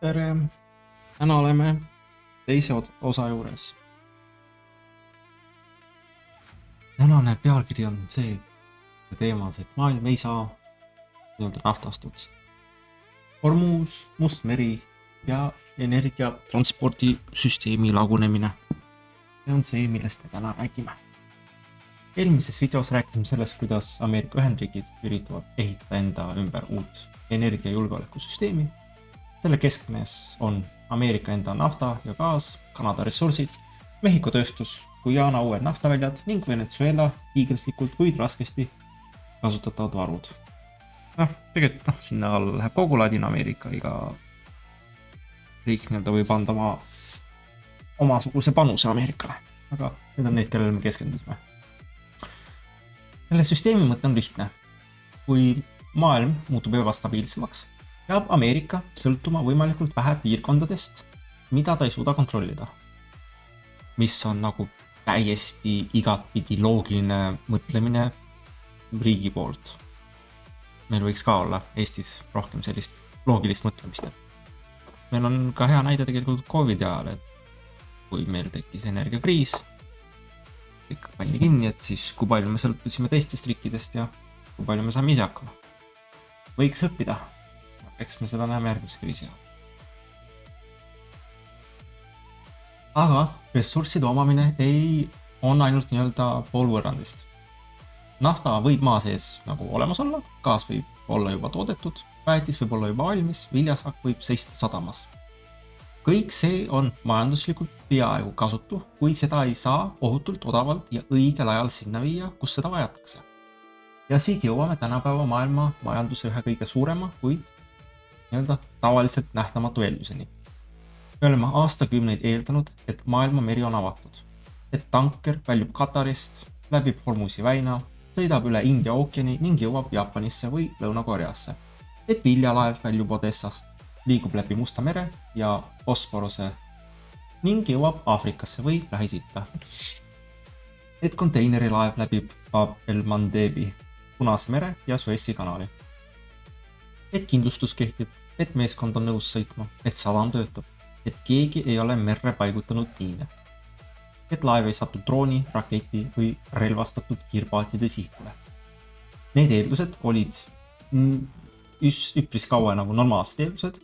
tere! Täna oleme teise osa juures. Tänane pealkiri on see teemas, et maailm ei saa nii-öelda naftast üldse. Hormuz, Must meri ja energiatranspordisüsteemi lagunemine. See on see, millest me täna räägime. Eelmises videos rääkisime sellest, kuidas Ameerika Ühendriigid üritavad ehitada enda ümber uut energiajulgeolekusüsteemi. Selle keskmes on Ameerika enda nafta ja gaas, Kanada ressursid, Mehhiko tööstus, Guyana uued naftaväljad ning Venezuela hiiglaslikult, kuid raskesti kasutatavad varud. Tegelikult sinna all läheb kogu Ladina-Ameerika, iga riik nii-öelda võib anda omasuguse panuse Ameerikale, aga need on need, kellele me keskendusime. Selle süsteemi mõte on lihtne. Kui maailm muutub ebastabiilsemaks, peab Ameerika sõltuma võimalikult vähe piirkondadest, mida ta ei suuda kontrollida. Mis on nagu täiesti igatpidi loogiline mõtlemine riigi poolt. Meil võiks ka olla Eestis rohkem sellist loogilist mõtlemist. Meil on ka hea näide tegelikult COVID ajal, et kui meil tekkis energiakriis, ikka pandi kinni, et siis kui palju me sõltusime teistest riikidest ja kui palju me saame ise hakkama. Võiks õppida. Eks me seda näeme järgmise kriisi ajal. Aga ressursside omamine ei on ainult nii-öelda pool võrrandist. Nafta võib maa sees nagu olemas olla, gaas võib olla juba toodetud, väetis võib olla juba valmis, viljasak võib seista sadamas. Kõik see on majanduslikult peaaegu kasutu, kui seda ei saa ohutult, odavalt ja õigel ajal sinna viia, kus seda vajatakse. Ja siit jõuame tänapäeva maailma majanduse ühe kõige suurema, kuid nii-öelda tavaliselt nähtamatu eelduseni. Me oleme aastakümneid eeldanud, et maailma meri on avatud. Et tanker väljub Katarist, läbib Hormuzi väina, sõidab üle India ookeani ning jõuab Jaapanisse või Lõuna-Koreasse. Et viljalaev väljub Odessast, liigub läbi Musta mere ja Bosporuse ning jõuab Aafrikasse või Lähis-Itta. Et konteinerilaev läbib Bab el-Mandebi, Punase mere ja Suessi kanali. Et kindlustus kehtib, et meeskond on nõus sõitma, et sadam töötab, et keegi ei ole merre paigutanud miine. Et laev ei satu drooni, raketi või relvastatud kiirpaatide sihkule. Need eeldused olid üpris kaua nagu normaalsed eeldused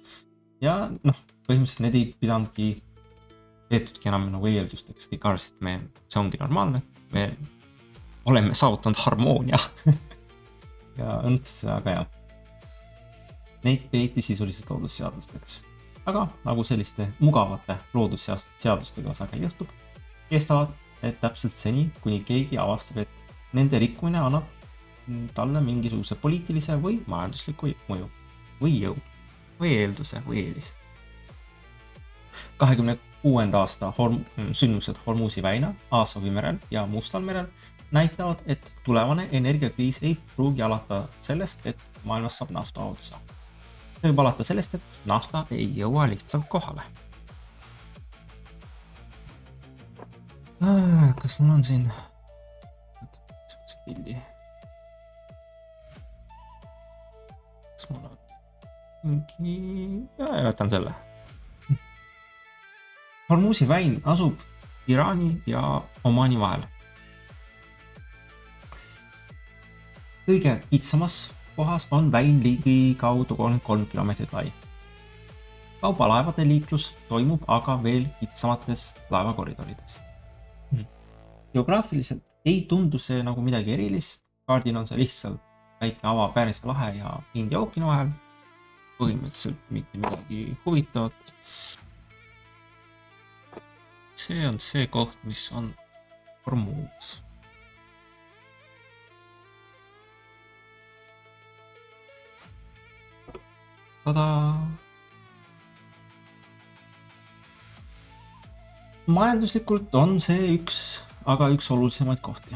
ja põhimõtteliselt need ei pidanudki peetudki enam nagu eeldusteks. Kõik arvasid, et see ongi normaalne, me oleme saavutanud harmoonia ja õnds, aga jah. Neid peeti sisuliselt loodusseadusteks. Aga nagu selliste mugavate loodusseadustega sageli juhtub, kestavad täpselt seni, kuni keegi avastab, et nende rikkumine annab talle mingisuguse poliitilise või majandusliku mõju või jõu või eelduse või eelis. 26. aasta sündmused Hormuzi väina, Aasovi merel ja Mustal merel näitavad, et tulevane energiakriis ei pruugi alata sellest, et maailmas saab nafta otsa. See võib alata sellest, et nafta ei jõua lihtsalt kohale. Kas mul on siin pildi? Kas mul on mingi... Võtan selle. Hormuzi väin asub Iraani ja Omani vahel. Kõige kitsamas kohas on väin liigi kaudu 33 kilomeetrit lai. Kaubalaevade liiklus toimub aga veel kitsamates laevakoridorides. Geograafiliselt ei tundu see nagu midagi erilist. Kaardil on see lihtsalt väike ava Pärsia lahe ja India ookeani vahel. Põhimõtteliselt mitte midagi huvitavat. See on see koht, mis on Hormuz. Tada! Majanduslikult on see üks olulisemaid kohti.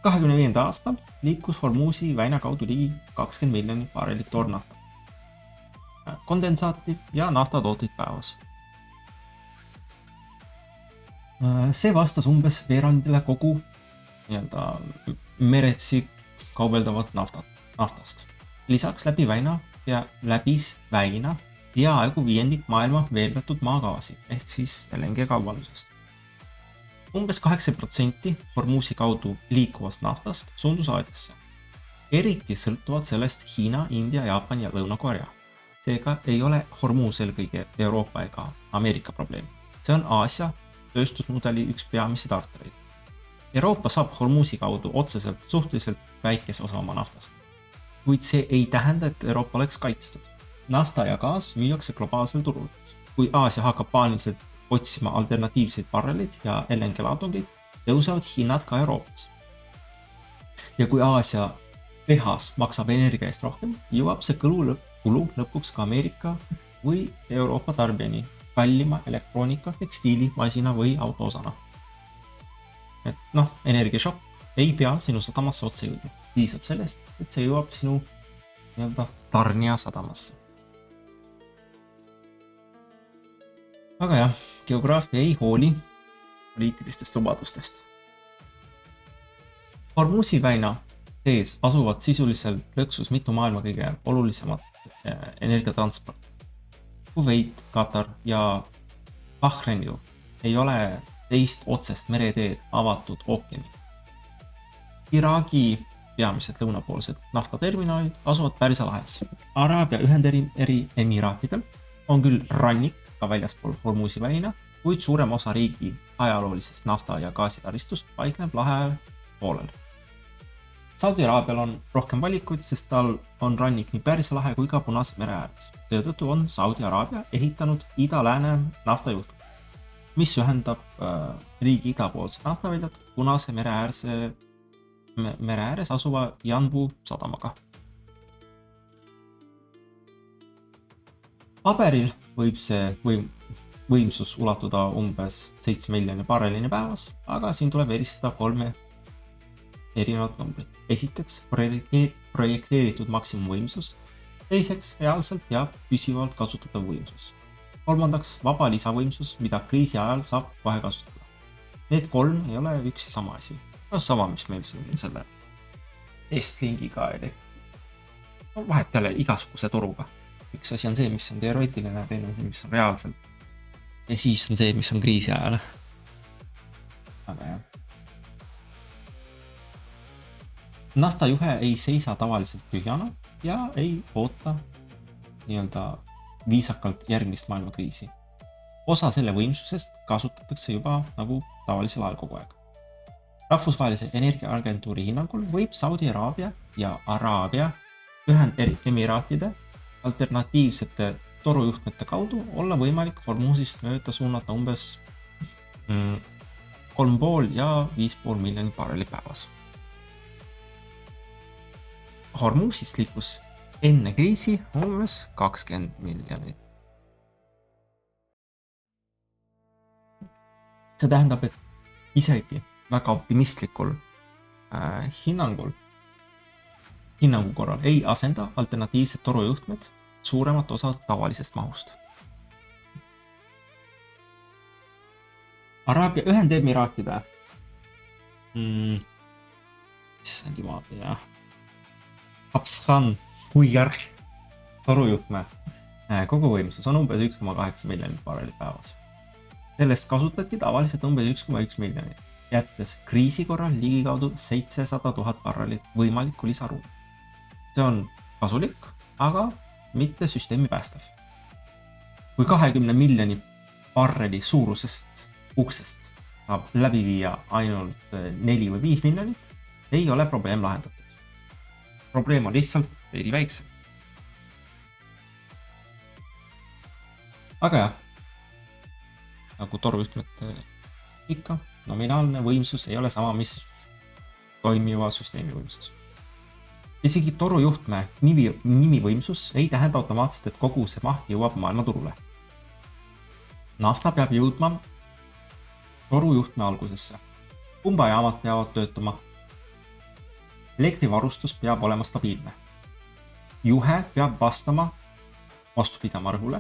25. aastal liikus Hormuzi väina kaudu ligi 20 miljonit barelit toornafta, kondensaati ja naftatooteid päevas. See vastas umbes veerandile kogu meretsi kaubeldavat naftast. Lisaks läbi väina ja läbis väina peaaegu viiendik maailma veeldatud maagaasi ehk siis LNG kaubandusest. Umbes 8% Hormuzi kaudu liikuvast naftast suundus Aasiasse. Eriti sõltuvad sellest Hiina, India, Jaapan ja Lõuna-Korea. Seega ei ole Hormuz eelkõige Euroopa ega Ameerika probleem. See on Aasia tööstusmudeli üks peamisi tartareid. Euroopa saab Hormuzi kaudu otseselt suhteliselt väikese osa oma naftast. Kuid see ei tähenda, et Euroopa oleks kaitstud. Nafta ja gaas müüakse globaalsel turul. Kui Aasia hakkab paaniliselt otsima alternatiivseid barrelid ja LNG laadungeid, tõusevad hinnad ka Euroopas. Ja kui Aasia tehas maksab energia eest rohkem, jõuab see kulu lõpuks ka Ameerika või Euroopa tarbijani kallima elektroonika, tekstiili, masina või auto osana. Et energiašokk ei pea sinu sadamasse otse jõudma. Piisab sellest, et see jõuab sinu tarnija sadamasse. Aga jah, geograafia ei hooli poliitilistest lubadustest. Hormuzi väina sees asuvad sisuliselt lõksus mitu maailma kõige olulisemat energiatransport. Kuveit, Katar ja Bahrainil ei ole teist otsest mereteed avatud ookeani. Iraagi peamised lõunapoolsed naftaterminalid asuvad Pärsia lahes. Araabia Ühendemiraatidel on küll rannik ka väljaspool Hormuzi väina, kuid suurem osa riigi ajaloolisest nafta- ja gaasitaristust paikneb lahe poolel. Saudi Araabial on rohkem valikuid, sest tal on rannik nii Pärsia lahe kui ka Punase mere ääres. Seetõttu on Saudi Araabia ehitanud ida-lääne naftajuhtme, mis ühendab riigi idapoolse naftaväljad Punase mere ääres asuva Yanbu sadamaga. Paberil võib see võimsus ulatuda umbes 7 miljoni barrelini päevas, aga siin tuleb eristada 3 erinevat numbrit. Esiteks projekteeritud maksimumvõimsus, teiseks reaalselt ja püsivalt kasutatav võimsus. Kolmandaks vaba lisavõimsus, mida kriisi ajal saab kohe kasutada. Need 3 ei ole üks ja sama asi. Sama, mis meil siin selle Estlinkiga vahet jälle igasuguse turuga. Üks asi on see, mis on teoreetiline, teine asi, mis on reaalselt. Ja siis on see, mis on kriisi ajal. Aga jah. Naftajuhe ei seisa tavaliselt tühjana ja ei oota viisakalt järgmist maailmakriisi. Osa selle võimsusest kasutatakse juba nagu tavalisel ajal kogu aeg. Rahvusvahelise energiaagentuuri hinnangul võib Saudi Araabia ja Araabia Ühendemiraatide alternatiivsete torujuhtmete kaudu olla võimalik Hormuzist mööda suunata umbes 3,5 ja 5,5 miljonit barreli päevas. Hormuzist liikus enne kriisi umbes 20 miljonit. See tähendab, et isegi väga optimistlikul hinnangu korral ei asenda alternatiivsed torujuhtmed suuremat osa tavalisest mahust. Araabia Ühendemiraatide Abshan Fujar torujuhtme koguvõimsus on umbes 1,8 miljonit barreli päevas. Sellest kasutati tavaliselt umbes 1,1 miljonit, jättes kriisi korral ligikaudu 700 000 barrelit võimalikku lisaruumi. See on kasulik, aga mitte süsteemi päästav. Kui 20 miljoni barreli suurusest uksest saab läbi viia ainult 4 või 5 miljonit, ei ole probleem lahendatud. Probleem on lihtsalt veidi väiksem. Aga jah, nagu torujuhtmete ikka, nominaalne võimsus ei ole sama, mis toimiva süsteemi võimsus. Isegi torujuhtme nimivõimsus ei tähenda automaatselt, et kogu see maht jõuab maailmaturule. Nafta peab jõudma torujuhtme algusesse. Pumbajaamad peavad töötama. Elektrivarustus peab olema stabiilne. Juhe peab vastama vastu pidama rõhule.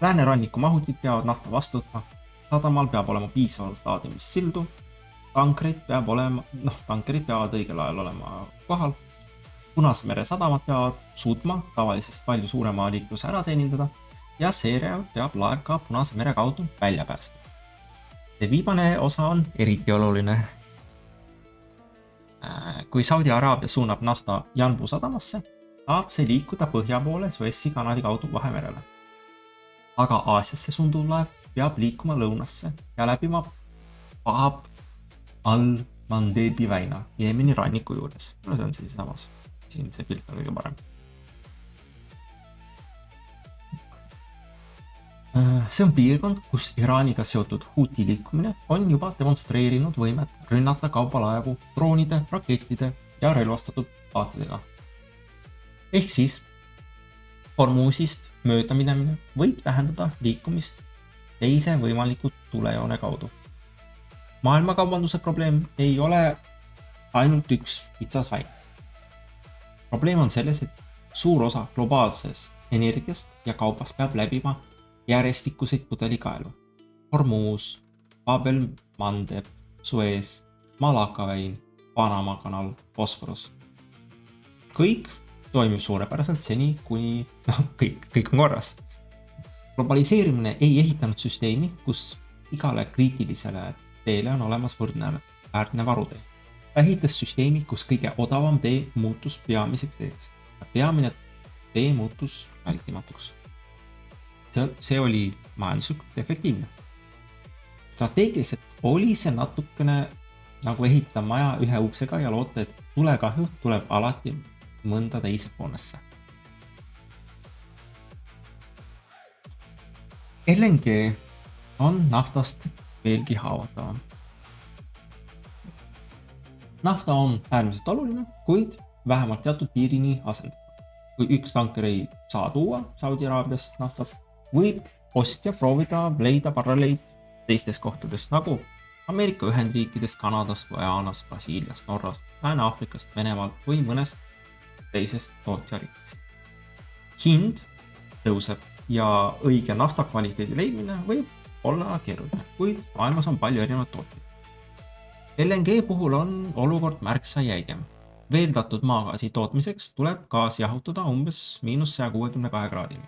Lääneranniku mahutid peavad nafta vastu võtma. Sadamal peab olema piisavalt laadimissildu. Tankerid peavad õigel ajal olema kohal. Punase mere sadamad peavad suutma tavalisest palju suurema liikluse ära teenindada ja seejärel peab laev ka Punase mere kaudu välja pääsema. See viimane osa on eriti oluline. Kui Saudi Araabia suunab nafta Yanbu sadamasse, saab see liikuda põhja poole Suessi kanali kaudu Vahemerele. Aga Aasiasse suunduv laev peab liikuma lõunasse ja läbima Bab al-Mandebi väina Jeemeni ranniku juures. No see on siis samas. Siin see pilt on kõige parem. See on piirkond, kus Iraaniga seotud Huti liikumine on juba demonstreerinud võimet rünnata kaubalaevu droonide, rakettide ja relvastatud paatidega. Ehk siis Hormuzist mööda minemine võib tähendada liikumist teise võimaliku tulejoone kaudu. Maailmakaubanduse probleem ei ole ainult üks kitsas väin. Probleem on selles, et suur osa globaalsest energiast ja kaubast peab läbima järjestikuseid pudelikaelu. Hormuz, Bab el-Mandeb, Suez, Malacca väin, Panama kanal, Bosporus. Kõik toimib suurepäraselt seni, kuni kõik on korras. Globaliseerimine ei ehitanud süsteemi, kus igale kriitilisele teele on olemas võrdne varutee. Ta ehitas süsteemi, kus kõige odavam tee muutus peamiseks teeks. Peamine tee muutus vältimatuks. See oli majanduslikult efektiivne. Strateegiliselt oli see natukene nagu ehitada maja ühe uksega ja loota, et tulekahju tuleb alati mõnda teise hoonesse. LNG on naftast veelgi haavatavam. Nafta on äärmiselt oluline, kuid vähemalt teatud piirini asendada. Kui üks tanker ei saa tuua Saudi Araabiast naftat, võib ostja proovida leida paralleid teistes kohtades nagu Ameerika Ühendriikidest, Kanadast, Guajanast, Brasiiliast, Norrast, Lääne-Aafrikast, Venemaalt või mõnest teisest tootjariikidest. Hind tõuseb ja õige nafta kvaliteedi leidmine võib olla keeruline, kuid maailmas on palju erinevaid tootjaid. LNG puhul on olukord märksa jäigem. Veeldatud maagaasi tootmiseks tuleb gaas jahutada umbes -162 kraadini.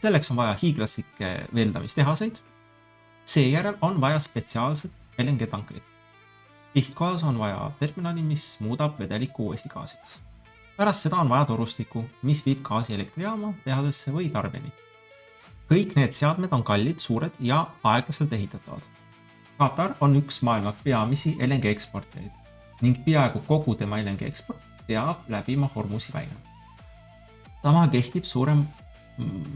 Selleks on vaja hiiglaslikke veeldamistehaseid. Seejärel on vaja spetsiaalset LNG tankrit. Sihtkohas on vaja terminali, mis muudab vedeliku uuesti gaasiks. Pärast seda on vaja torustikku, mis viib gaasi elektrijaama, tehasesse või tarbijani. Kõik need seadmed on kallid, suured ja aeglaselt ehitatavad. Katar on üks maailma peamisi LNG eksportijaid ning peaaegu kogu tema LNG eksport peab läbima Hormuzi väina. Sama kehtib suurem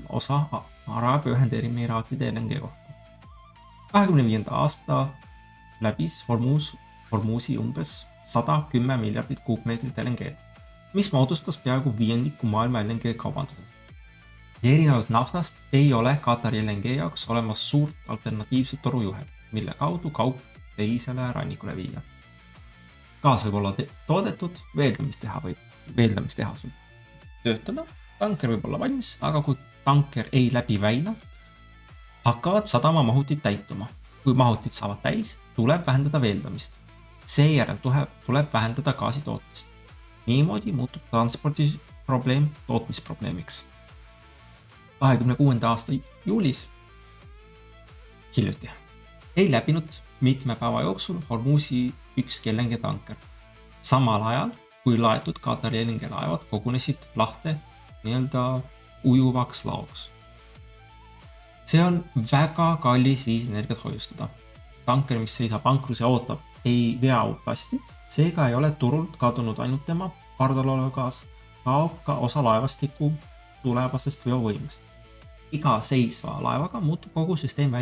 osa Araabia Ühendemiraatide LNG kohta. 25. aasta läbis Hormuzi umbes 110 miljardit kuupmeetrit LNG, mis moodustas peaaegu viiendiku maailma LNG kaubandusest. Erinevalt naftast ei ole Katari LNG jaoks olemas suurt alternatiivset torujuhet, mille kaudu kaup teisele rannikule viia. Gaas võib olla toodetud, veeldamistehas võib töötada, tanker võib olla valmis, aga kui tanker ei läbi väina, hakkavad sadama mahutid täituma. Kui mahutid saavad täis, tuleb vähendada veeldamist. Seejärel tuleb vähendada gaasi tootmist. Niimoodi muutub transpordiprobleem tootmisprobleemiks. 26. aasta juulis hiljuti ei läbinud mitme päeva jooksul Hormuzi ükski LNG tanker. Samal ajal, kui laetud Katari LNG laevad kogunesid lahte nii-öelda ujuvaks laoks. See on väga kallis viis energiat hoiustada. Tanker, mis seisab ankrus ja ootab, ei vea uut lasti, seega ei ole turult kadunud ainult tema pardal olev gaas, kaob ka osa laevastiku tulevasest veovõimest. Iga seisva laevaga muutub kogu süsteem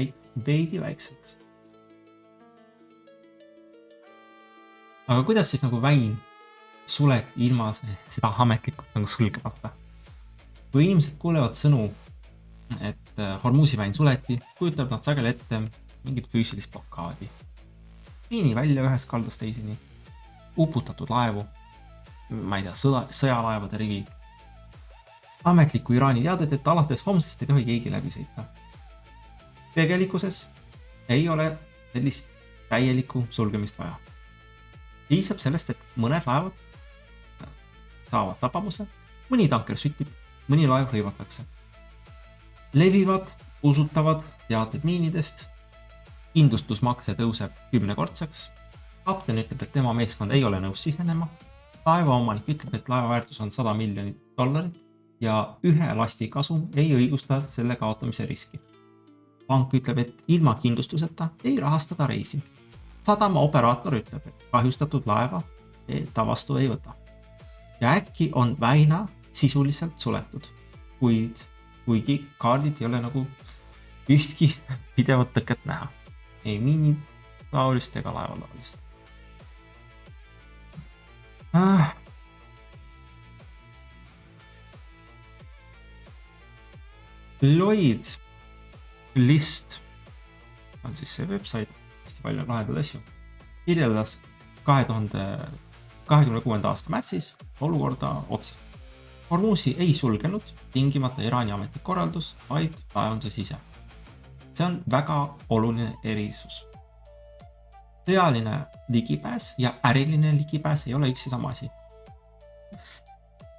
veidi väiksemaks. Aga kuidas siis nagu väin suleti ilma seda ametlikult nagu sulgemata? Kui inimesed kuulevad sõnu, et Hormuzi väin suleti, kujutab nad sageli ette mingit füüsilist blokaadi. Liini välja ühest kaldast teiseni, uputatud laevu, ma ei tea, sõjalaevade rivi. Ametliku Iraani teadet, et alates homsest ei tohi keegi läbi sõita. Tegelikkuses ei ole sellist täielikku sulgemist vaja. Piisab sellest, et mõned laevad saavad tapamuse, mõni tanker süttib, mõni laev hõivatakse. levivad usutavad teated miinidest, kindlustusmakse tõuseb 10-kordseks, kapten ütleb, et tema meeskond ei ole nõus sisenema, laevaomanik ütleb, et laeva väärtus on $100 miljonit ja ühe lasti kasum ei õigusta selle kaotamise riski. Pank ütleb, et ilma kindlustuseta ei rahastada reisi. Sadama operaator ütleb, et kahjustatud laeva ta vastu ei võta. Ja äkki on väina sisuliselt suletud, kuigi kaardid ei ole nagu ühtki pidevat tõket näha. Ei miinid taolist ega laeva taolist. Lloyd List on siis see website, hästi palju lahendad asju, kirjeldas 2026. aasta märtsis olukorda otse. Hormuzi ei sulgenud tingimata Iraani ametlik korraldus, vaid laevanduse sise. See on väga oluline erisus. Sõjaline ligipääs ja äriline ligipääs ei ole üks ja sama asi.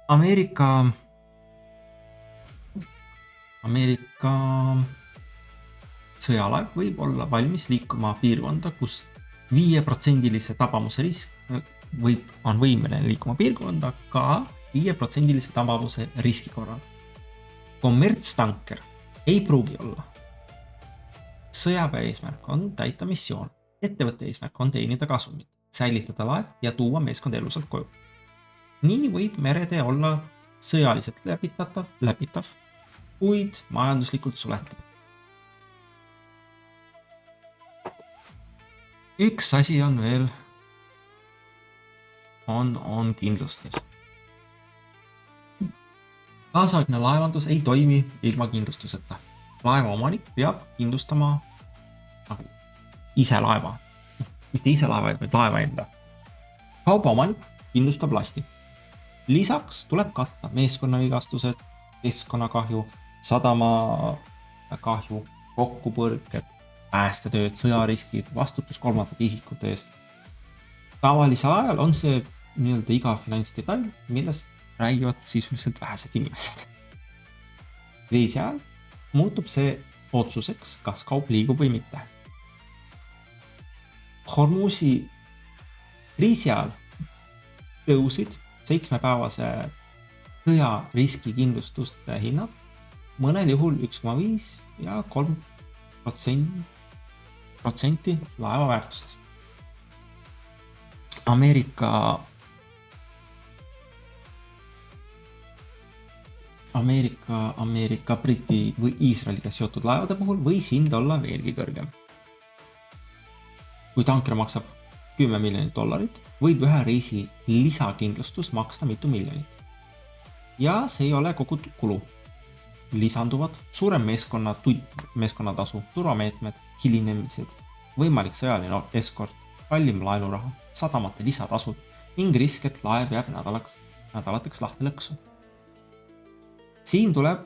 Ameerika sõjalaev võib olla valmis liikuma piirkonda, kus 5% tabamuse risk on võimeline liikuma piirkonda ka 5% tabamuse riski korral. Kommertstanker ei pruugi olla. Sõjaväe eesmärk on täita missioon. Ettevõtte eesmärk on teenida kasumit, säilitada laev ja tuua meeskond elusalt koju. Nii võib meretee olla sõjaliselt läbitav, kuid majanduslikult suletud. Üks asi on veel, on kindlustus. Kaasaegne laevandus ei toimi ilma kindlustuseta. Laeva omanik peab kindlustama nagu ise laeva. Mitte ise laeva, vaid laeva enda. Kauba omanik kindlustab lasti. Lisaks tuleb katta meeskonnavigastused, keskkonnakahju, sadamakahju, kokkupõrked, päästetööd, sõjariskid, vastutus kolmandate isikute eest. Tavalisel ajal on see nii-öelda iga finantsdetail, millest räägivad sisuliselt vähesed inimesed. Kriisi ajal muutub see otsuseks, kas kaup liigub või mitte. Hormuzi kriisi ajal tõusid 7-päevase sõjariski kindlustuste hinnad, mõnel juhul 1,5 ja 3% laeva väärtusest. Ameerika, Briti või Iisraeliga seotud laevade puhul võis hind olla veelgi kõrgem. Kui tanker maksab $10 miljonit, võib ühe reisi lisakindlustus maksta mitu miljonit. Ja see ei ole kogu kulu. Lisanduvad suurem meeskonnatasu, turvameetmed, hilinemised, võimalik sõjaline eskort, kallim laenuraha, sadamate lisatasud ning risk, et laev jääb nädalateks lahti lõksu. Siin tuleb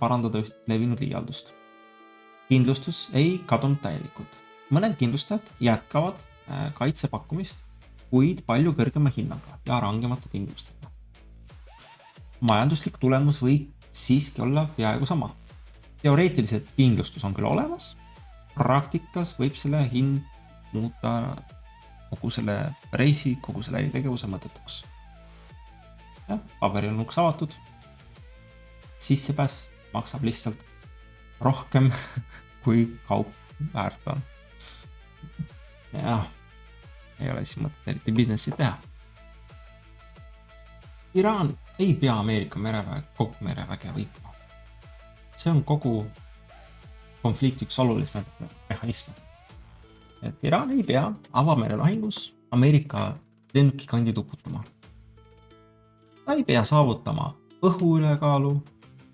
parandada üht levinud liialdust. Kindlustus ei kadunud täielikult. Mõned kindlustajad jätkavad kaitsepakkumist, kuid palju kõrgema hinnaga ja rangemate tingimustega. Majanduslik tulemus võib siiski olla peaaegu sama. Teoreetiliselt kindlustus on küll olemas, praktikas võib selle hind muuta kogu selle reisi, kogu selle tegevuse mõttetuks. Ja, paberi on uks avatud, sissepääs maksab lihtsalt rohkem kui kaup väärt on. Ja ei ole siis mõtet eriti businessi teha. Iraan ei pea Ameerika kogu mereväge võitma. See on kogu konflikti üks olulisi mehhanisme. Et Iraan ei pea avamere lahingus Ameerika lennuki kandi tuputama. Ta ei pea saavutama õhuülekaalu,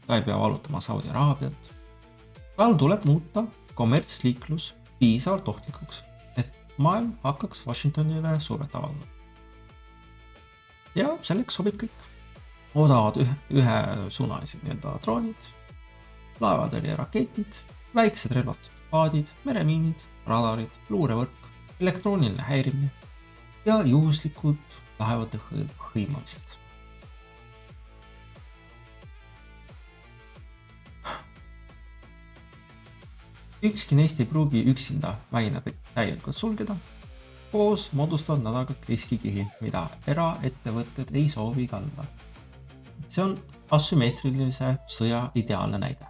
ta ei pea valutama Saudi Araabiat. Tal tuleb muuta kommertsliiklus piisavalt ohtlikuks, et maailm hakkaks Washingtonile survet avaldama. Ja selleks sobib kõik. Odavad ühesuunalised droonid, laevatõrje raketid, väiksed relvastatud paadid, meremiinid, radarid, luurevõrk, elektrooniline häirimine ja juhuslikud laevade hõimamised. Ükski neist ei pruugi üksinda väina täielikult sulgeda. Koos moodustavad nad aga keskikihi, mida eraettevõtted ei soovi kanda. See on asümmeetrilise sõja ideaalne näide.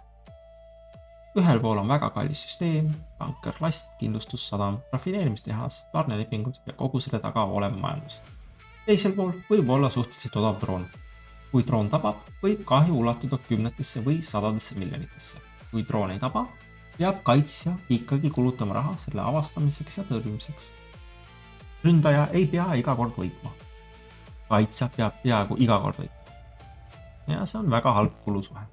Ühel pool on väga kallis süsteem, tanker, last, kindlustussadam, rafineerimistehas, tarnelepingud ja kogu selle taga olev majandus. Teisel pool võib olla suhteliselt odav droon. Kui droon tabab, võib kahju ulatuda kümnetesse või sadadesse miljonitesse. Kui droon ei taba, peab kaitsja ikkagi kulutama raha selle avastamiseks ja tõrjumiseks. Ründaja ei pea iga kord võitma. Kaitsja peab peaaegu iga kord võitma. Ja see on väga halb kulusuhe.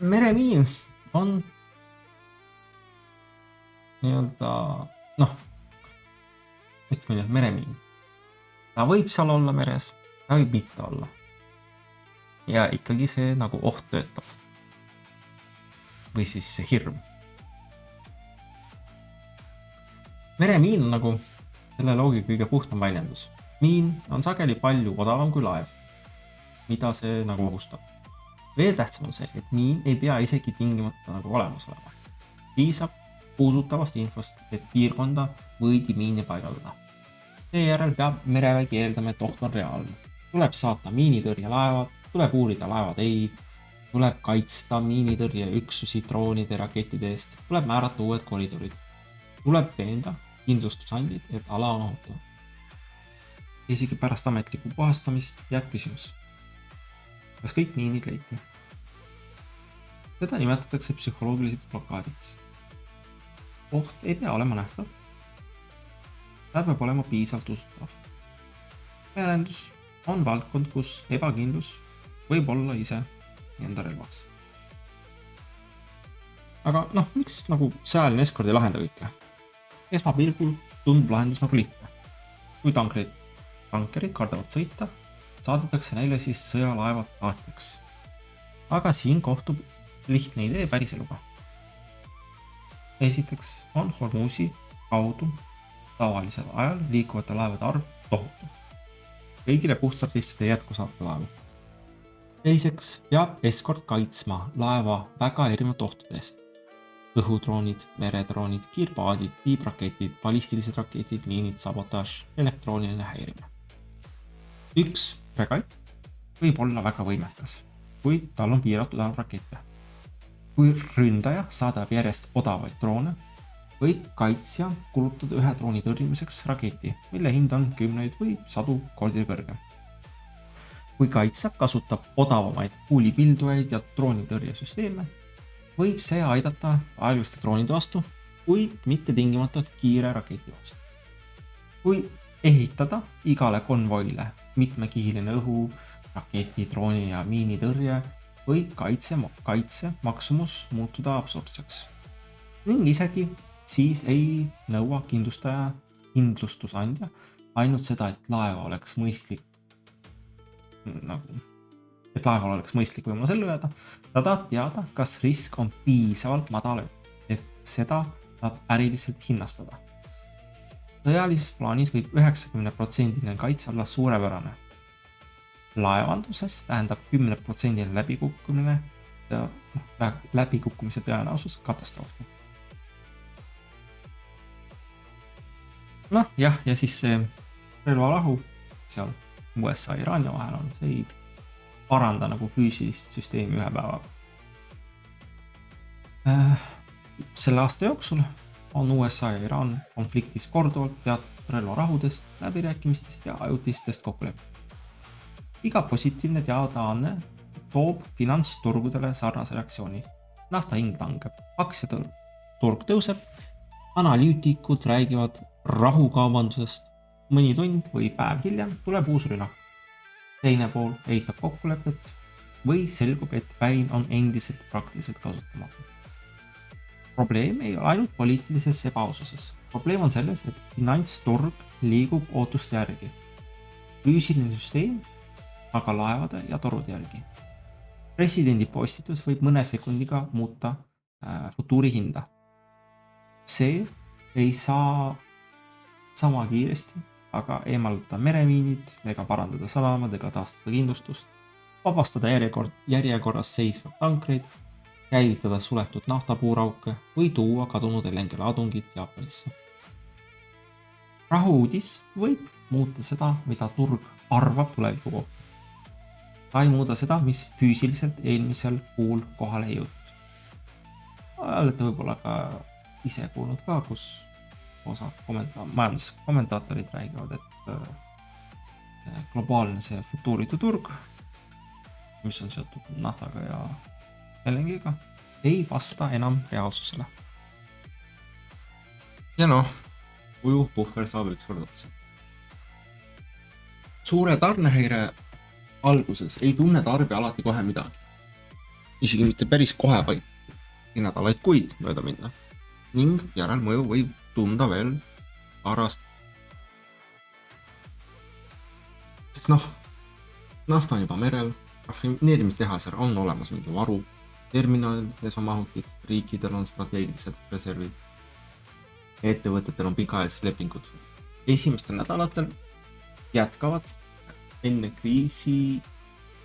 Meremiin on ütleme nii, meremiin. Ta võib seal olla meres, ta võib mitte olla. Ja ikkagi see nagu oht töötab. Või siis see hirm. Meremiin on nagu selle loogika kõige puhtam väljendus. Miin on sageli palju odavam kui laev, mida see nagu ohustab. Veel tähtsam on see, et miin ei pea isegi tingimata nagu olemas olema. Piisab puusutavast infost, et piirkonda võidi miini paigaldada. Seejärel peab merevägi eeldama, et oht on reaalne. Tuleb saata miinitõrjelaevad, tuleb uurida laevateid, tuleb kaitsta miinitõrjeüksusi droonide ja rakettide eest, tuleb määrata uued koridorid. Tuleb veenda kindlustusandjid, et ala on ohutu. Isegi pärast ametlikku puhastamist jääb küsimus. Kas kõik miinid leiti? Seda nimetatakse psühholoogiliseks blokaadiks. Oht ei pea olema nähtav. Ta peab olema piisavalt usutav. Merendus on valdkond, kus ebakindlus võib olla ise enda relvaks. Aga miks nagu sõjaline eskord ei lahenda kõike? Esmapilgul tundub lahendus nagu lihtne. Kui tankerid kardavad sõita, saadetakse neile siis sõjalaevad saatjaks. Aga siin kohtub lihtne idee päriseluga. Esiteks on Hormuzi kaudu tavalisel ajal liikuvate laevade arv tohutu. Kõigile puhtalt lihtsalt ei jätku saata laevu. Teiseks peab eskord kaitsma laeva väga erinevate ohtude eest. Õhudroonid, meredroonid, kiirpaadid, tiibraketid, ballistilised raketid, miinid, sabotaaž, elektrooniline häirimine. Üks fregatt võib olla väga võimekas, kuid tal on piiratud arv rakette. Kui ründaja saadab järjest odavaid droone, võib kaitsja kulutada ühe drooni tõrjumiseks raketi, mille hind on 10 või 100 kordi kõrgem. Kui kaitsja kasutab odavamaid kuulipildujaid ja droonitõrjesüsteeme, võib see aidata aeglaste droonide vastu, kuid mitte tingimata kiire raketi vastu. Kui ehitada igale konvoile mitmekihiline õhu, raketi, drooni ja miinitõrje, võib kaitse maksumus muutuda absurdseks. Ning isegi siis ei nõua kindlustusandja ainult seda, et laeval oleks mõistlik võimalus ellu jääda. Ta tahab teada, kas risk on piisavalt madal, et seda saab äriliselt hinnastada. Sõjalises plaanis võib 90% kaitse olla suurepärane. Laevanduses tähendab 10% läbikukkumise tõenäosus katastroofi. Ja siis see relvarahu seal USA ja Iraani vahel on, see ei paranda nagu füüsilist süsteemi ühe päevaga. Selle aasta jooksul on USA ja Iraan konfliktis korduvalt teatud relvarahudest, läbirääkimistest ja ajutistest kokkuleppest. Iga positiivne teadaanne toob finantsturgudele sarnase reaktsiooni. Nafta hind langeb, aktsiaturg tõuseb, analüütikud räägivad rahukaubandusest, mõni tund või päev hiljem tuleb uus rünnak. Teine pool eitab kokkulepet või selgub, et väin on endiselt praktiliselt kasutamatu. Probleem ei ole ainult poliitilises ebaaususes. Probleem on selles, et finantsturg liigub ootuste järgi. Füüsiline süsteem aga laevade ja torude järgi. Presidendi postitus võib mõne sekundiga muuta futuuri hinda. See ei saa sama kiiresti aga eemaldada meremiinid ega parandada sadamad ega taastada kindlustust, vabastada järjekorras seisvad tankreid, käivitada suletud naftapuurauke või tuua kadunud LNG laadungid Jaapanisse. Rahuuudis võib muuta seda, mida turg arvab tuleviku kohta. Ta ei muuda seda, mis füüsiliselt eelmisel kuul kohale ei jõudnud. Olete võib-olla ka ise kuulnud ka, kus osa majanduskomentaatorid räägivad, et globaalne see futuuride turg, mis on seotud naftaga ja LNG-ga, ei vasta enam reaalsusele. Ja ujuv puhver saab ükskord otsa. Suure tarnehäire alguses ei tunne tarbija alati kohe midagi. Isegi mitte päris kohe, vaid nädalaid kuid mööda minna. Ning järelmõju võib tunda veel paar aastat. Sest nafta on juba merel, rafineerimistehasel on olemas mingi varu, terminalides on mahutid, riikidel on strateegilised reservid, ettevõtetel on pikaajalised lepingud. Esimestel nädalatel jätkavad enne kriisi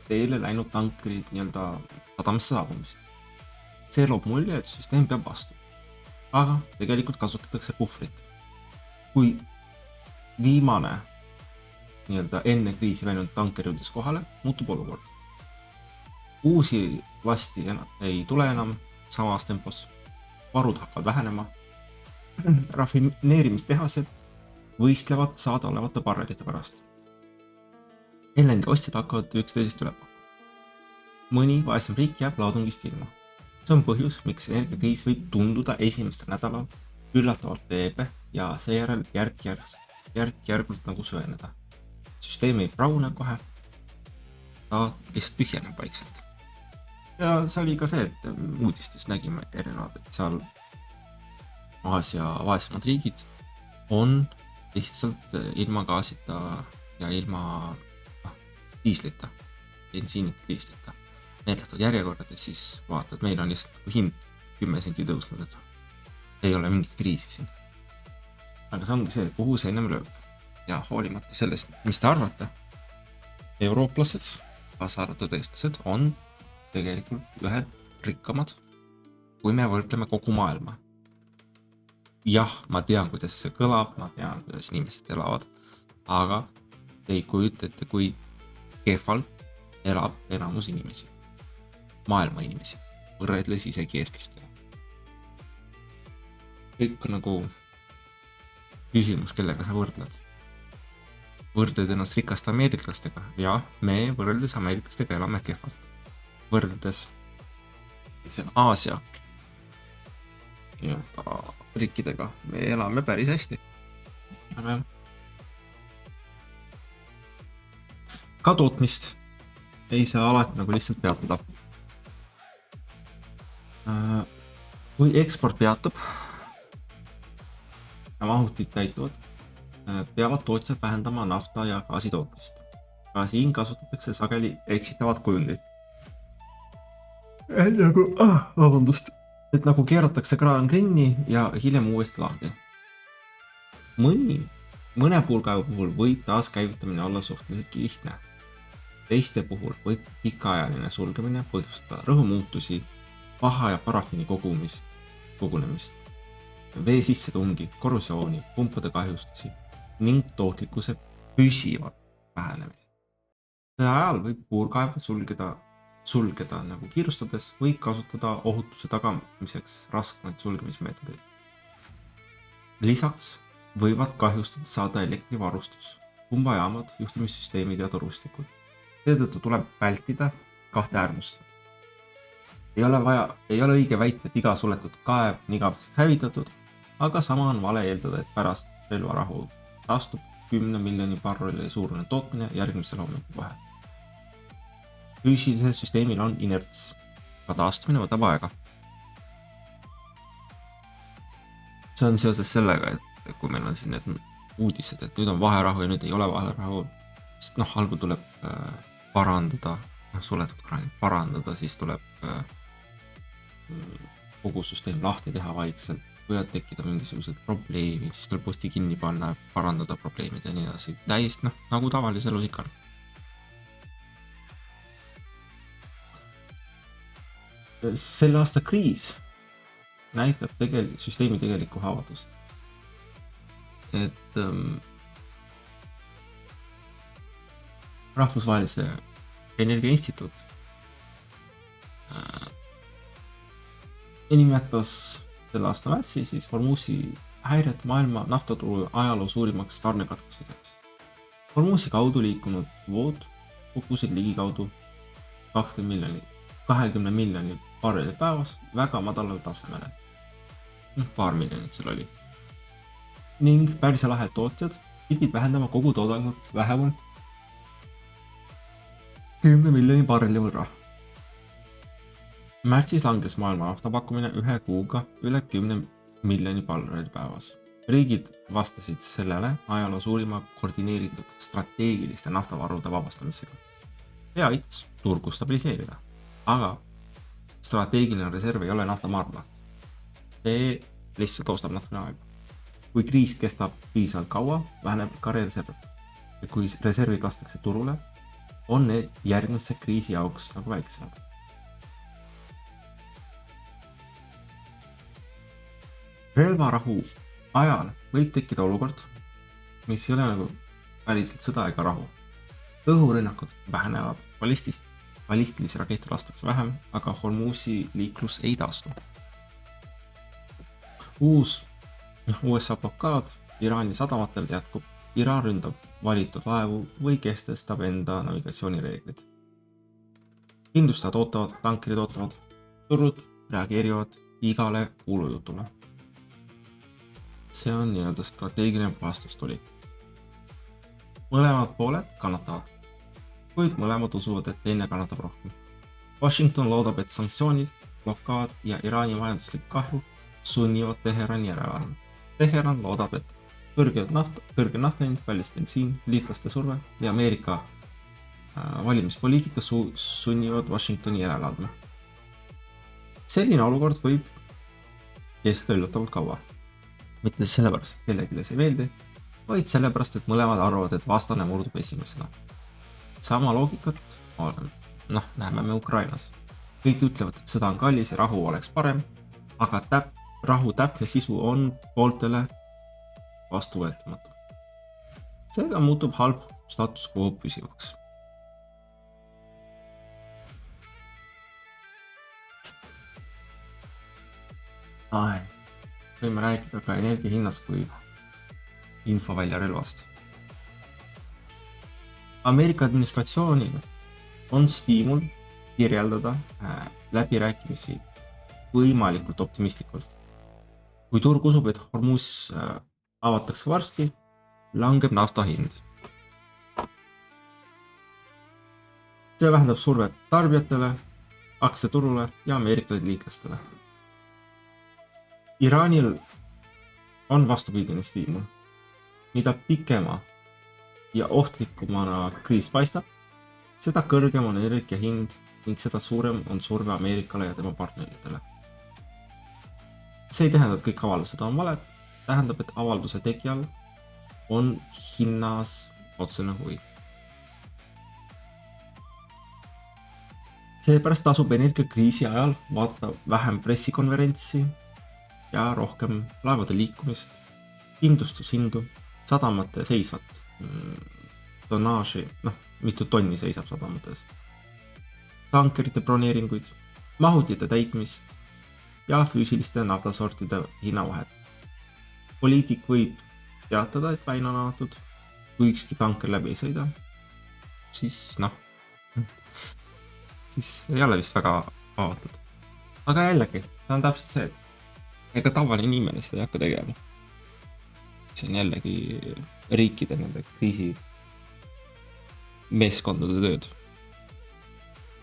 teele läinud tankrid nii-öelda sadamisse saabumist. See loob mulje, et süsteem peab vastu. Aga tegelikult kasutatakse puhvrit. Kui viimane nii-öelda enne kriisi läinud tanker jõudis kohale, muutub olukord. Uusi lasti ei tule enam samas tempos, varud hakkavad vähenema, rafineerimistehased võistlevad saadaolevate barrelite pärast. LNG ostjad hakkavad üksteisest üle pakku. Mõni vaesem riik jääb laadungist ilma. See on põhjus, miks energiakriis võib tunduda esimestel nädalal üllatavalt leebe ja seejärel järk-järgult nagu süveneda. Süsteem ei praune kohe, ta lihtsalt tühjeneb vaikselt. Ja see oli ka see, et uudistes nägime erinevad, et seal Aasia vaesemad riigid on lihtsalt ilma gaasita ja ilma diislita, bensiinita diislita. Neelatud järjekordades, siis vaatad, meil on lihtsalt hind 10 senti tõusnud, et ei ole mingit kriisi siin. Aga see ongi see, kuhu see ennem lööb. Ja hoolimata sellest, mis te arvate, eurooplased, kaasa arvatud eestlased, on tegelikult ühed rikkamad, kui me võrdleme kogu maailma. Jah, ma tean, kuidas see kõlab, ma tean, kuidas inimesed elavad, aga te ei kujuta ette, kui kehvalt elab enamus inimesi. Maailma inimesi, võrredles isegi eestlastele. Kõik on nagu küsimus, kellega sa võrdled. Võrdled ennast rikaste ameeriklastega. Ja me võrreldes ameeriklastega elame kehvalt. Võrreldes Aasia riikidega me elame päris hästi. Ka tootmist ei saa alati nagu lihtsalt peatada. Kui eksport peatub ja mahutid täituvad, peavad tootjad vähendama nafta ja gaasi tootmist. Ka siin kasutatakse sageli eksitavat kujundit. Et nagu keeratakse kraan kinni ja hiljem uuesti lahti. Mõne puurkaevu puhul võib taaskäivitamine olla suhteliselt lihtne. Teiste puhul võib pikaajaline sulgemine põhjustada rõhumuutusi, paha ja parafiini kogunemist, vee sissetungi, korrosiooni, pumpade kahjustusi ning tootlikkuse püsivat vähenemist. See ajal võib puurkaevu sulgeda nagu kiirustades või kasutada ohutuse tagamiseks raskemaid sulgemismeetodeid. Lisaks võivad kahjustada saada elektrivarustus, pumbajaamad, juhtimissüsteemid ja torustikud. Seetõttu tuleb vältida kahte äärmust. Ei ole õige väita, et iga suletud kaev on igaveseks hävitatud, aga sama on vale eeldada, et pärast relvarahu taastub 10 miljoni barreli suurune tootmine järgmisel hommikul kohe. Füüsilisel süsteemil on inerts, ka taastumine võtab aega. See on seoses sellega, et kui meil on siin need uudised, et nüüd on vaherahu ja nüüd ei ole vaherahu, sest algul tuleb parandada, suletud kraanid parandada, siis tuleb kogu süsteem lahti teha vaikselt, võivad tekkida mingisugused probleemid, siis tuleb posti kinni panna, parandada probleemid ja nii edasi. Täiesti nagu tavalise elus ikka. Selle aasta kriis näitab süsteemi tegelikku haavatust. Et Rahvusvahelise Energiainstituut nimetas selle aasta märtsi siis Hormuzi häiret maailma naftaturu ajaloo suurimaks tarnekatkestuseks. Hormuzi kaudu liikunud vood kukkusid ligikaudu 20 miljoni barreli päevas väga madalal tasemele. Paar miljonit seal oli. Ning Pärsia lahe tootjad pidid vähendama kogu toodangut vähemalt 10 miljoni barreli võrra. Märtsis langes maailma naftapakkumine ühe kuuga üle 10 miljoni barreli päevas. Riigid vastasid sellele ajaloo suurima koordineeritud strateegiliste naftavarude vabastamisega. Ja aitas turgu stabiliseerida. Aga strateegiline reserv ei ole naftamaardla. See lihtsalt ostab natukene aega. Kui kriis kestab piisavalt kaua, väheneb ka reserv. Ja kui reservi lastakse turule, on need järgmise kriisi jaoks nagu väiksemad. Relvarahu ajal võib tekkida olukord, mis ei ole nagu päriselt sõda ega rahu. Õhurünnakud vähenevad, ballistilisi rakette lastakse vähem, aga Hormuzi liiklus ei taastu. Uus USA blokaad Iraani sadamatel jätkub. Iraan ründab valitud laevu või kehtestab enda navigatsioonireeglid. Kindlustajad ootavad, tankerid ootavad, turud reageerivad igale kuulujutule. See on nii-öelda strateegiline vastustuli. Mõlemad pooled kannatavad, kuid mõlemad usuvad, et teine kannatab rohkem. Washington loodab, et sanktsioonid, blokaad ja Iraani majanduslik kahju sunnivad Teherani järelevalve. Teheran loodab, et kõrge naftahind, kallis bensiin, liitlaste surve ja Ameerika valimispoliitika sunnivad Washingtoni järelevalve. Selline olukord võib kesta üllatavalt kaua. Mitte sellepärast, et kellelegi see ei meeldi, vaid sellepärast, et mõlemad arvavad, et vastane murdub esimesena. Sama loogikat näeme me Ukrainas. Kõik ütlevad, et sõda on kallis ja rahu oleks parem, aga rahu täpne sisu on pooltele vastuvõetamatu. Seega muutub halb status quo püsivaks. Võime rääkida ka energia hinnast kui infoväljarelvast. Ameerika administratsioonil on stiimul kirjeldada läbirääkimisi võimalikult optimistlikult. Kui turg usub, et Hormuz avatakse varsti, langeb nafta hind. See vähendab survet tarbijatele, aktsiaturule ja Ameerika liitlastele. Iraanil on vastupidine stiimul. Mida pikema ja ohtlikumana kriis paistab, seda kõrgem on energia hind ning seda suurem on surve Ameerikale ja tema partneritele. See ei tähenda, et kõik avaldused on valed, tähendab, et avalduse tegijal on hinnas otsene huvi. Seepärast tasub energiakriisi ajal vaadata vähem pressikonverentsi ja rohkem laevade liikumist, kindlustushindu, sadamate seisvat tonnaaži, mitu tonni seisab sadamates, tankerite broneeringuid, mahutite täitmist ja füüsiliste naftasortide hinnavahet. Poliitik võib teatada, et väin on avatud, kui ükski tanker läbi ei sõida, siis ei ole vist väga avatud. Aga jällegi, see on täpselt see, et ega tavaline inimene seda ei hakka tegema. See on jällegi riikide nende kriisi meeskondade tööd.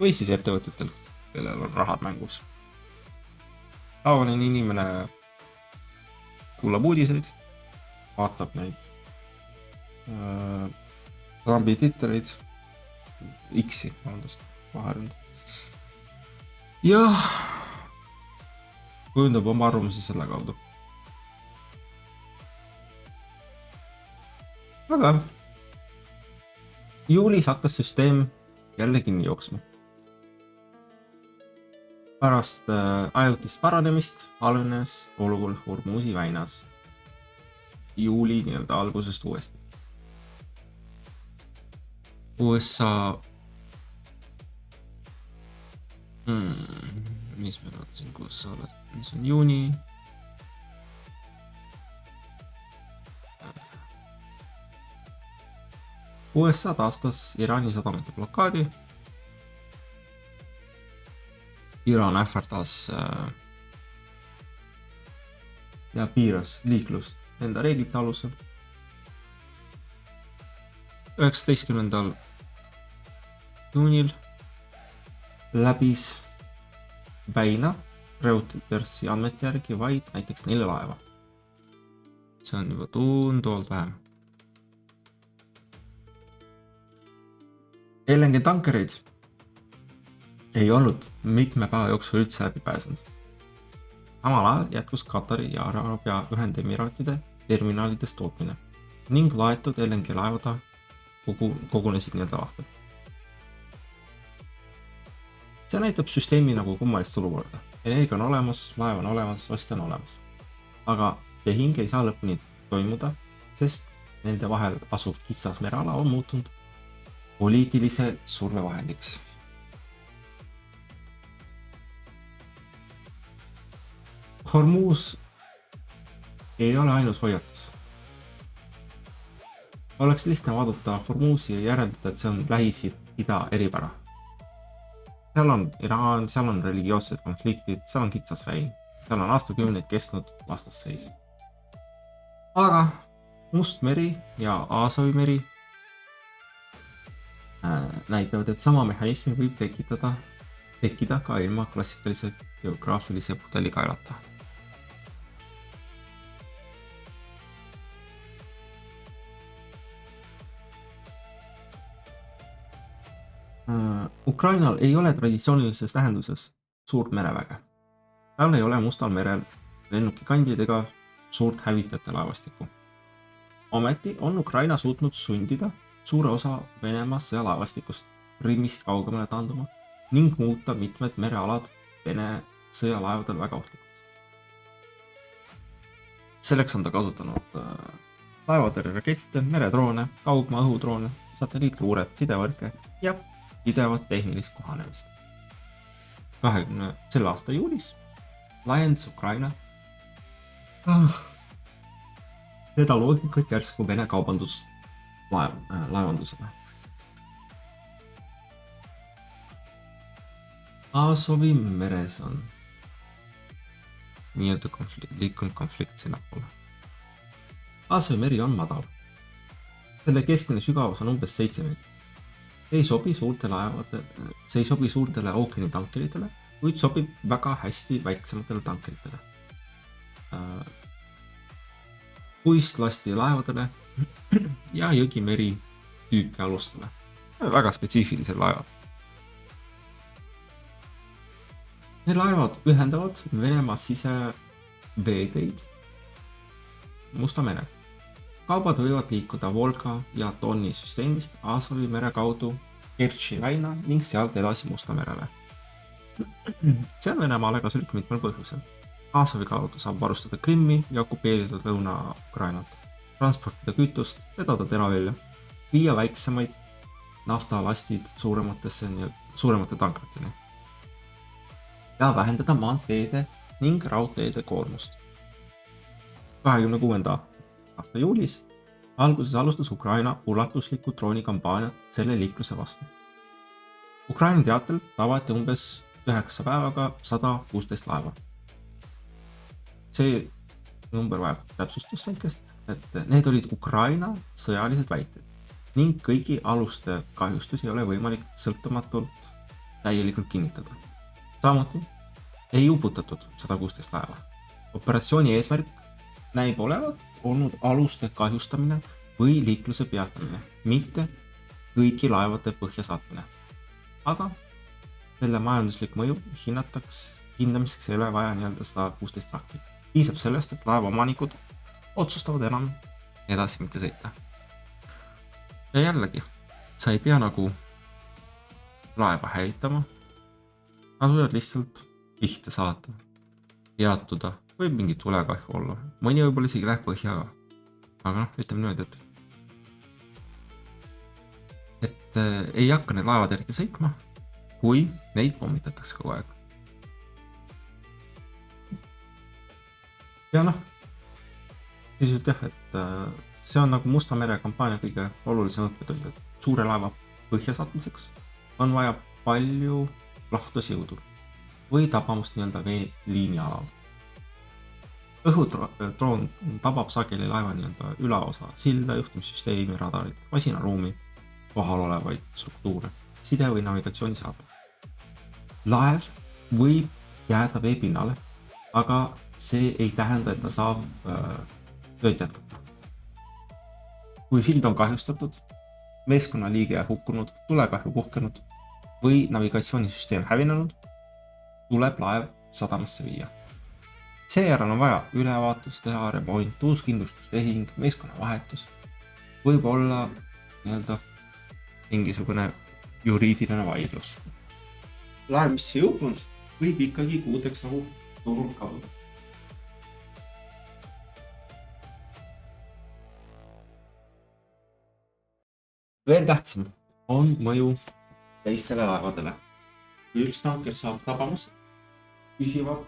Või siis ettevõtetel, kellel on rahad mängus. Tavaline inimene kuulab uudiseid, vaatab neid Trumpi Twittereid, X-i, vaherunud. Ja kujundab oma arvamusi selle kaudu. aga juulis hakkas süsteem jälle kinni jooksma. Pärast ajutist paranemist halvenes olukord Hormuzi väinas juuli nii-öelda algusest uuesti. USA mis me rääkisin, kus sa oled, mis on juuni. USA taastas Iraani sadamate blokaadi. Iraan ähvardas ja piiras liiklust enda reeglite alusel. 19. juunil läbis väina Reutersi andmete järgi vaid näiteks 4 laeva. See on juba tunduvalt vähem. LNG tankereid ei olnud mitme päeva jooksul üldse läbi pääsenud. Samal ajal jätkus Katari ja Araabia Ühendemiraatide terminalides tootmine ning laetud LNG laevada kogunesid nii-öelda lahti. See näitab süsteemi nagu kummalist olukorda. Energia on olemas, laev on olemas, ostja on olemas. Aga tehing ei saa lõpuni toimuda, sest nende vahel asuv kitsas mereala on muutunud poliitilise survevahendiks. Hormuz ei ole ainus hoiatus. Oleks lihtne vaadata Hormuzi ja järeldada, et see on Lähis-Ida eripära. Seal on Iraan, seal on religioossed konfliktid, seal on kitsas väin, seal on aastakümneid kestnud vastasseis. Aga Must meri ja Aasovi meri näitavad, et sama mehhanismi võib tekkida ka ilma klassikalise geograafilise pudelikaelata. Ukrainal ei ole traditsioonilises tähenduses suurt mereväge. Tal ei ole Mustal merel lennukikandjaid ega suurt hävitajate laevastikku. Ometi on Ukraina suutnud sundida suure osa Venemaa sõjalaevastikust Rimmist kaugemale taanduma ning muuta mitmed merealad Vene sõjalaevadel väga ohtlikuks. Selleks on ta kasutanud laevatõrjerakette, meredroone, kaugmaa õhudroone, satelliitluuret, sidevõrke ja pidevat tehnilist kohanemist. Selle aasta juulis laiendas Ukraina seda loogikat järsku Vene laevandusele. Aasovi meres on nii-öelda liikunud konflikt sinnapoole. Aasovi meri on madal. Selle keskmine sügavus on umbes 7 meetrit. See ei sobi suurtele ookeani tankeritele, kuid sobib väga hästi väiksematele tankeritele. Puist lasti laevadele ja jõgimeri tüüpi alustele. Väga spetsiifilised laevad. Need laevad ühendavad Venemaa siseveeteid Musta mere. Kaubad võivad liikuda Volga ja Doni süsteemist Aasovi mere kaudu Kertši väina ning sealt edasi Musta merele. See on Venemaale kasulik mitmel põhjusel. Aasovi kaudu saab varustada Krimmi ja okupeerida Lõuna-Ukrainat, transportida kütust, vedada teravälja, viia väiksemaid naftalastid suuremate tankritele ja vähendada maanteede ning raudteede koormust. 26. aasta juulis alguses alustas Ukraina ulatuslikku droonikampaaniat selle liikluse vastu. Ukraina teatel tabati umbes 9 päevaga 116 laeva. See number vajab täpsustust väikest, et need olid Ukraina sõjalised väited ning kõigi aluste kahjustusi ei ole võimalik sõltumatult täielikult kinnitada. Samuti ei uputatud 116 laeva. Operatsiooni eesmärk näib olevat olnud aluste kahjustamine või liikluse peatamine, mitte kõigi laevade põhja saatmine. Aga selle majanduslik mõju hindamiseks ei ole vaja nii-öelda 116 trahvi. Piisab sellest, et laeva omanikud otsustavad enam edasi mitte sõita. ja jällegi, sa ei pea nagu laeva hävitama. Nad võivad lihtsalt pihta saada, peatuda, võib mingi tulekahju olla. Mõni võib-olla isegi läheb põhja ka. Aga noh, ütleme niimoodi, et ei hakka need laevad eriti sõitma, kui neid pommitatakse kogu aeg. Ja noh, sisuliselt jah, et see on nagu Musta mere kampaania kõige olulisem õppetund, et suure laeva põhja satmiseks on vaja palju lahtusjõudu või tabamust nii-öelda veeliini alal. Õhutroon tabab sageli laeva nii-öelda ülaosa, silda, juhtimissüsteemi, radarit, masinaruumi, kohal olevaid struktuure, side või navigatsiooniseadmed. Laev võib jääda veepinnale, aga see ei tähenda, et ta saab tööd jätkata. Kui sild on kahjustatud, meeskonnaliige hukkunud, tulekahju puhkenud või navigatsioonisüsteem hävinenud, tuleb laev sadamasse viia. Seejärel on vaja ülevaatus teha, remont, uus kindlustustehing, meeskonnavahetus, võib olla nii-öelda mingisugune juriidiline vaidlus. Laev, mis ei hukkunud, võib ikkagi kuudeks nagu turult kaduda. Veel tähtsam on mõju teistele laevadele. Kui üks tanker saab tabamust, küsivad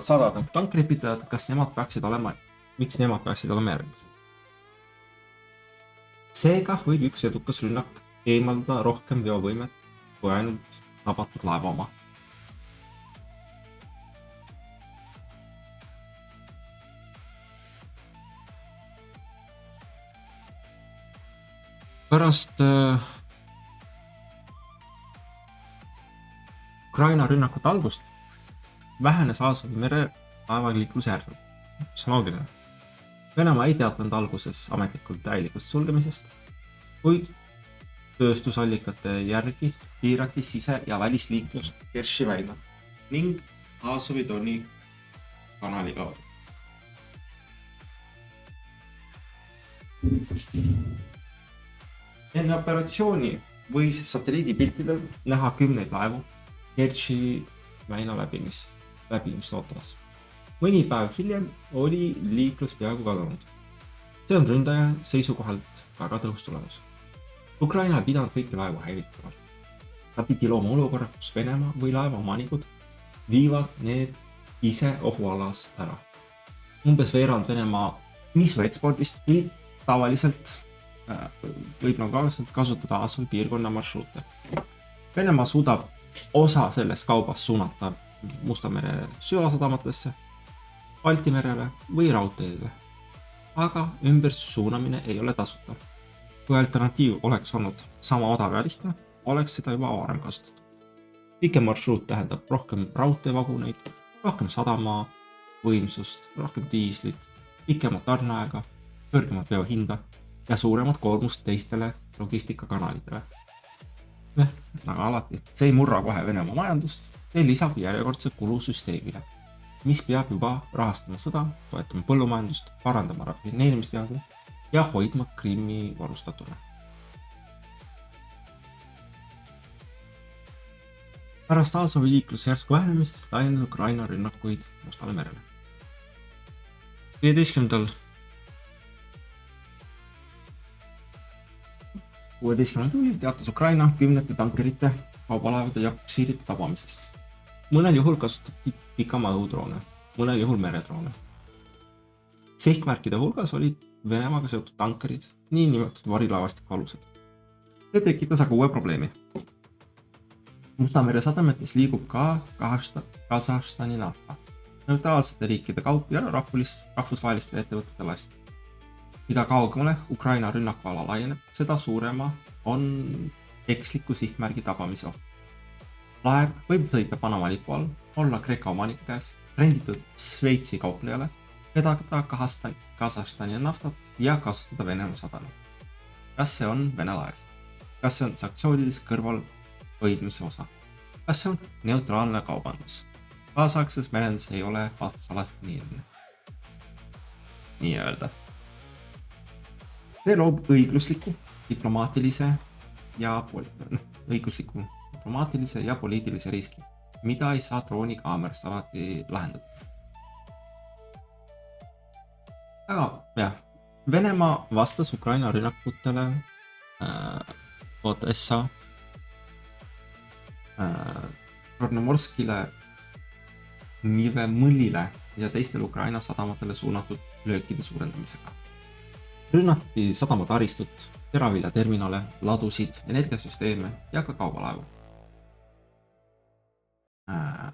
sadad tankripitajad, kas nemad peaksid olema, miks nemad peaksid olema järgmised. Seega võib üks edukas rünnak eemaldada rohkem veovõimet kui ainult tabatud laeva oma. Pärast Ukraina rünnakute algust vähenes Aasovi mere laevaliikluse järgmine. See on loogiline. Venemaa ei teatanud alguses ametlikult täielikust sulgemisest, kuid tööstusallikate järgi piirati sise- ja välisliiklust Kerši väina ning Aasovi tonni kanali kaudu. Enne operatsiooni võis satelliidipiltidel näha 10 laevu Kerši väina läbimist ootamas. Mõni päev hiljem oli liiklus peaaegu kadunud. See on ründaja seisukohalt väga tõhus tulemus. Ukraina ei pidanud kõiki laevu hävitama. Ta pidi looma olukorra, kus Venemaa või laeva omanikud viivad need ise ohualast ära. Umbes veerand Venemaa nisu ekspordist tavaliselt võib nagu kasutada Aasovi piirkonna marsruute. Venemaa suudab osa sellest kaubast suunata Musta mere süvasadamatesse, Balti merele või raudteedele. Aga ümbersuunamine ei ole tasuta. Kui alternatiiv oleks olnud sama odav ja lihtne, oleks seda juba varem kasutatud. Pikem marsruut tähendab rohkem raudteevaguneid, rohkem sadama võimsust, rohkem diislit, pikemat tarneaega, kõrgemat veohinda ja suuremat koormust teistele logistikakanalitele. Aga alati, see ei murra kohe Venemaa majandust, see lisab järjekordse kulusüsteemile, mis peab juba rahastama sõda, toetama põllumajandust, parandama rafineerimisteadu ja hoidma Krimmi varustatuna. Pärast Aasovi liikluse järsku vähenemist laiendas Ukraina rünnakuid Mustale merele. 16. juulil teatas Ukraina 10 tankerite, kaubalaevade ja bussiiride tabamisest. Mõnel juhul kasutati pikama õhudroone, mõnel juhul meredroone. Sihtmärkide hulgas olid Venemaaga seotud tankerid, nii nimetatud varilaevastiku alused. See tekitas aga uue probleemi. Musta mere sadametes liigub ka Kasahstani nafta, neutraalsete riikide kaup ja rahvusvaheliste ettevõtete last. Mida kaugemale Ukraina rünnakuala laieneb, seda suurema on eksliku sihtmärgi tabamise oht. Laev võib sõita Panama lipu all, olla Kreeka omaniku käes, renditud Šveitsi kauplejale, vedada Kasahstani naftat ja kasutada Venemaa sadama. Kas see on Vene laev? Kas see on sanktsioonilise kõrval hoidmise osa? Kas see on neutraalne kaubandus? Kaasaegses merendus ei ole vastas alati nii. nii öelda. See loob õigusliku, diplomaatilise ja poliitilise riski, mida ei saa droonikaamerast alati lahendada. Aga jah, Venemaa vastas Ukraina rünnakutele Odessa, Čornomorskile, Nivemõlile ja teistele Ukraina sadamatele suunatud löökide suurendamisega. Rünnati sadamataristut, teraviljaterminale, ladusid, energiasüsteeme ja ka kaubalaevu.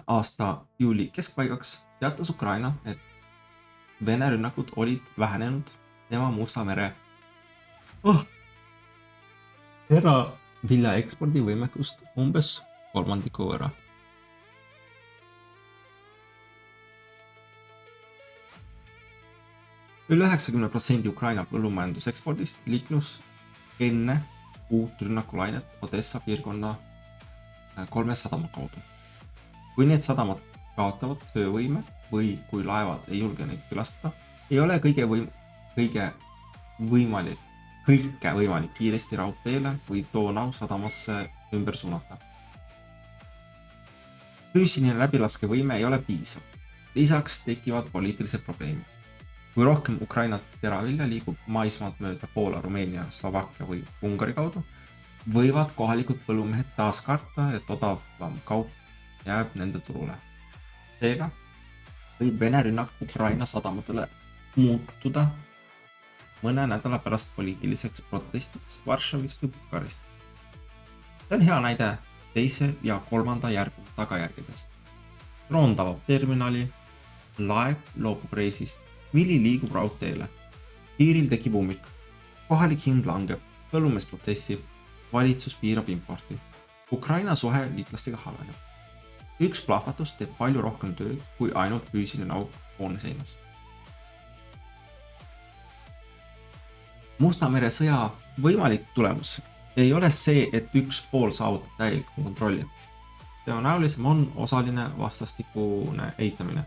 Aasta juuli keskpaigaks teatas Ukraina, et Vene rünnakud olid vähenenud tema Musta mere teravilja ekspordivõimekust umbes 1/3 võrra. Üle 90% Ukraina põllumajandusekspordist liiklus enne uut rünnakulainet Odessa piirkonna 3 sadama kaudu. Kui need sadamad kaotavad töövõime või kui laevad ei julge neid külastada, ei ole kõige võimalik kiiresti raudteele või Donau sadamasse ümber suunata. Füüsiline läbilaskevõime ei ole piisav. Lisaks tekivad poliitilised probleemid. Kui rohkem Ukraina teravilja liigub maismaad mööda Poola, Rumeenia, Slovakkia või Ungari kaudu, võivad kohalikud põllumehed taas karta, et odavam kaup jääb nende turule. Seega võib Vene rünnak Ukraina sadamatele muutuda mõne nädala pärast poliitiliseks protestiks Varssavis või Bukarestis. See on hea näide teise ja kolmanda järgu tagajärgedest. Droon tabab terminali, laev loobub reisist, vili liigub raudteele, piiril tekib ummik, kohalik hind langeb, põllumees protestib, valitsus piirab importi. Ukraina suhe liitlastega halveneb. Üks plahvatus teeb palju rohkem tööd kui ainult füüsiline auk hoone seinas. Musta mere sõja võimalik tulemus ei ole see, et üks pool saavutab täieliku kontrolli. Tõenäolisem on osaline vastastikune eitamine.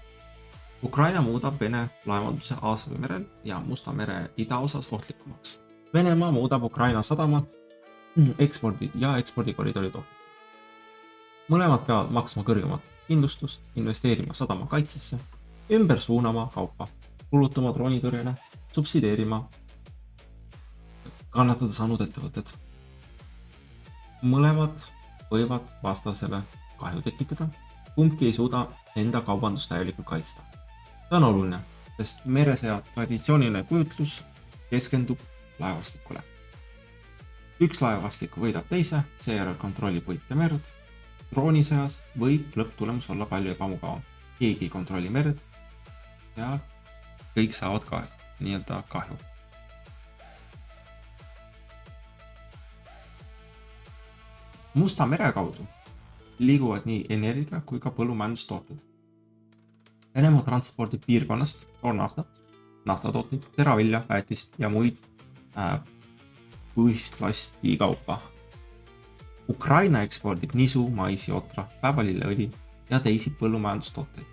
Ukraina muudab Vene laevanduse Aasovi merel ja Musta mere idaosas ohtlikumaks. Venemaa muudab Ukraina sadamad, ekspordid ja ekspordikoridorid ohtlikumaks. Mõlemad peavad maksma kõrgemat kindlustust, investeerima sadama kaitsesse, ümber suunama kaupa, kulutama droonitõrjele, subsideerima kannatada saanud ettevõtted. Mõlemad võivad vastasele kahju tekitada, kumbki ei suuda enda kaubandust täielikult kaitsta. See on oluline, sest meresõja traditsiooniline kujutlus keskendub laevastikule. Üks laevastik võidab teise, seejärel kontrollib võitja merd. Droonisõjas võib lõpptulemus olla palju ebamugavam. Keegi ei kontrolli merd ja kõik saavad ka nii-öelda kahju. Musta mere kaudu liiguvad nii energia kui ka põllumajandustooted. Venemaa transpordib piirkonnast toornaftat, naftatooteid, teravilja, väetist ja muid puistlasti kaupa. Ukraina ekspordib nisu, maisi, otra, päevalilleõli ja teisi põllumajandustooteid.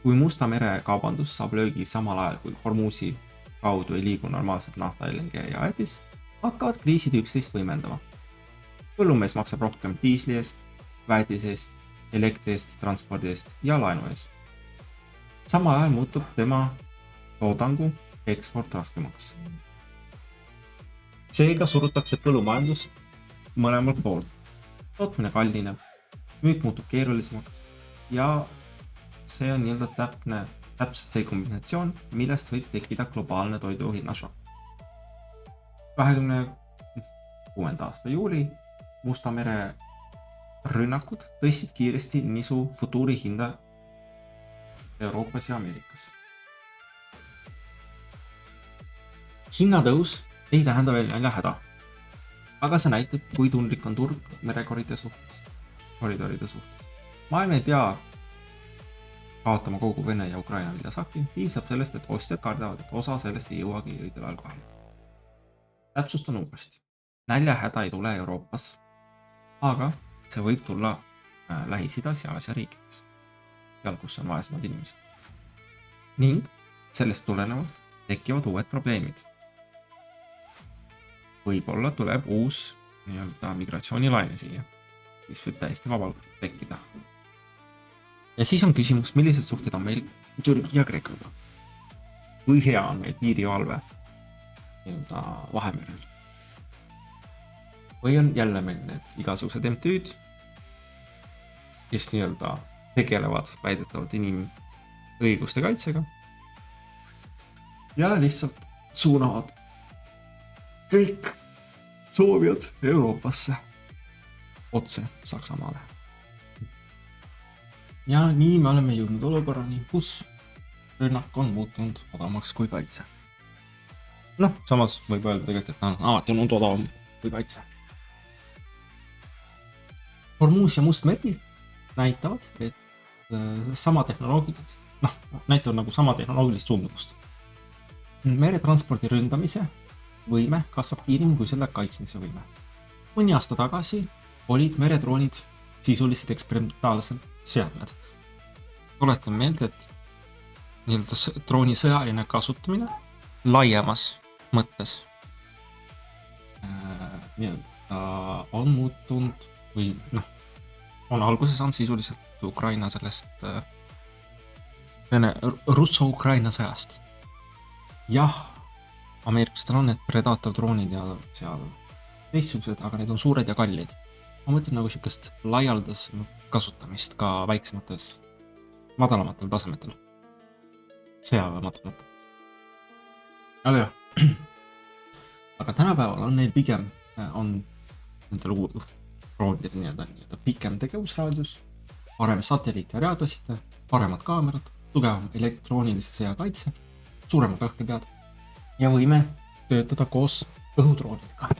Kui Musta mere kaubandus saab löögi samal ajal kui Hormuzi kaudu ei liigu normaalselt nafta, LNG ja väetis, hakkavad kriisid üksteist võimendama. Põllumees maksab rohkem diisli eest, väetise eest, elektri eest, transpordi eest ja laenu eest. Samal ajal muutub tema toodangu eksport raskemaks. Seega surutakse põllumajandust mõlemalt poolt. Tootmine kallineb, müük muutub keerulisemaks ja see on nii-öelda täpselt see kombinatsioon, millest võib tekkida globaalne toidu hinnašokk. 26. aasta juuli Musta mere rünnakud tõstsid kiiresti nisu futuuri hinda Euroopas ja Ameerikas. Hinnatõus ei tähenda veel näljahäda, aga see näitab, kui tundlik on turg merekoridoride suhtes. Maailm ei pea kaotama kogu Vene ja Ukraina viljasaki, piisab sellest, et ostjad kardavad, et osa sellest ei jõuagi õigel ajal kohale. Täpsustan uuesti. Näljahäda ei tule Euroopas, aga see võib tulla Lähis-Idas ja Aasia riikides, seal kus on vaesemad inimesed. Ning sellest tulenevalt tekivad uued probleemid. Võib-olla tuleb uus nii-öelda migratsioonilaine siia, mis võib täiesti vabalt tekkida. Ja siis on küsimus, millised suhted on meil Türgi ja Kreekaga. Kui hea on meil piirivalve nii-öelda Vahemerel. Või on jälle meil need igasugused MTÜd, kes nii-öelda tegelevad väidetavalt inimõiguste kaitsega ja lihtsalt suunavad kõik soovijad Euroopasse otse Saksamaale. Ja nii me oleme jõudnud olukorrani, kus rünnak on muutunud odavamaks kui kaitse. Samas võib öelda tegelikult, et alati on odavam kui kaitse. Hormuz ja Must meri näitavad, et sama tehnoloogilist, näitavad nagu sama tehnoloogilist suundumust. Meretranspordi ründamise võime kasvab kiiremini kui selle kaitsmise võime. Mõni aasta tagasi olid meredroonid sisuliselt eksperimentaalsed seadmed. Tuletan meelde, et nii-öelda drooni sõjaline kasutamine laiemas mõttes on muutunud või on alguse saanud sisuliselt Ukraina sellest Russo-Ukraina sõjast. Jah, ameeriklastel on need Predator droonid ja seal teistsugused, aga need on suured ja kallid. Ma mõtlen nagu siukest laialdas kasutamist ka väiksemates, madalamatel tasemetel. Sõjaväe madalamatel. Aga jah. Aga tänapäeval on neil pigem nendel droonidel nii-öelda pikem tegevusraadius, parem satelliit ja raadioside, paremad kaamerad, tugevam elektroonilise sõjakaitse, suuremad õhkepead ja võime töötada koos õhudroonidega.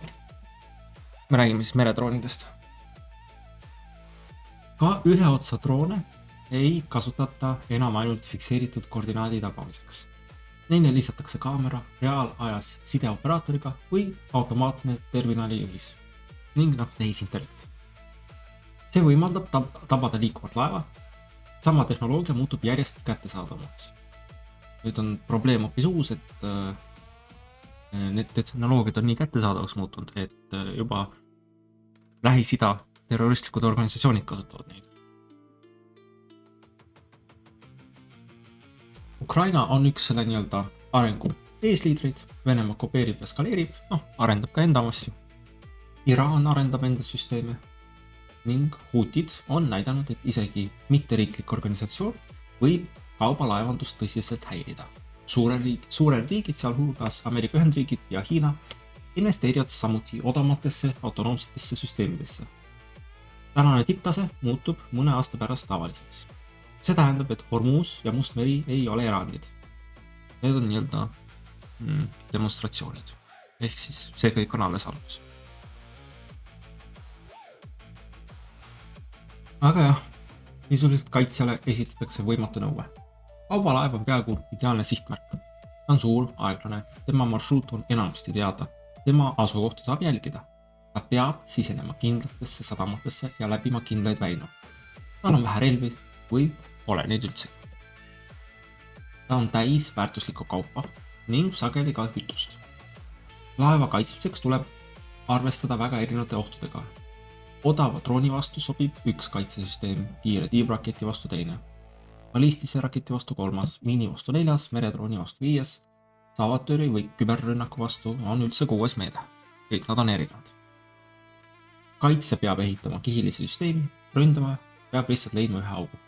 Me räägime siis meredroonidest. Ka ühe otsa droone ei kasutata enam ainult fikseeritud koordinaadi tabamiseks. Neile lisatakse kaamera reaalajas sideoperaatoriga või automaatne terminali juhis ning tehisintellekt. See võimaldab tabada liikuvat laeva. Sama tehnoloogia muutub järjest kättesaadavamaks. Nüüd on probleem hoopis uus, et need tehnoloogiad on nii kättesaadavaks muutunud, et juba Lähis-Ida terroristlikud organisatsioonid kasutavad neid. Ukraina on üks selle nii-öelda arengu eesliidreid, Venemaa kopeerib ja skaleerib, arendab ka enda asju. Iraan arendab enda süsteeme ning Hutid on näidanud, et isegi mitteriiklik organisatsioon võib kaubalaevandust tõsiselt häirida. Suured riigid, sealhulgas Ameerika Ühendriigid ja Hiina, investeerivad samuti odamatesse autonoomsetesse süsteemidesse. Tänane tipptase muutub mõne aasta pärast tavaliseks. See tähendab, et Hormuz ja Must meri ei ole erandid. Need on nii-öelda demonstratsioonid. Ehk siis see kõik on alles algus. Aga jah, sisuliselt kaitsjale esitatakse võimatu nõue. Kaubalaev on peaaegu ideaalne sihtmärk. Ta on suur, aeglane, tema marsruut on enamasti teada, tema asukohta saab jälgida. Ta peab sisenema kindlatesse sadamatesse ja läbima kindlaid väinu. Tal on vähe relvi või pole neid üldse. Ta on täis väärtuslikku kaupa ning sageli ka kütust. Laeva kaitsmiseks tuleb arvestada väga erinevate ohtudega. Odava drooni vastu sobib üks kaitsesüsteem, kiire tiibraketi vastu teine, balistise raketi vastu kolmas, miini vastu 4, meredrooni vastu 5, saavatööri või küberrünnaku vastu on üldse 6 meede. Kõik nad on erinevad. Kaitse peab ehitama kihilise süsteemi, ründama peab lihtsalt leidma ühe augu.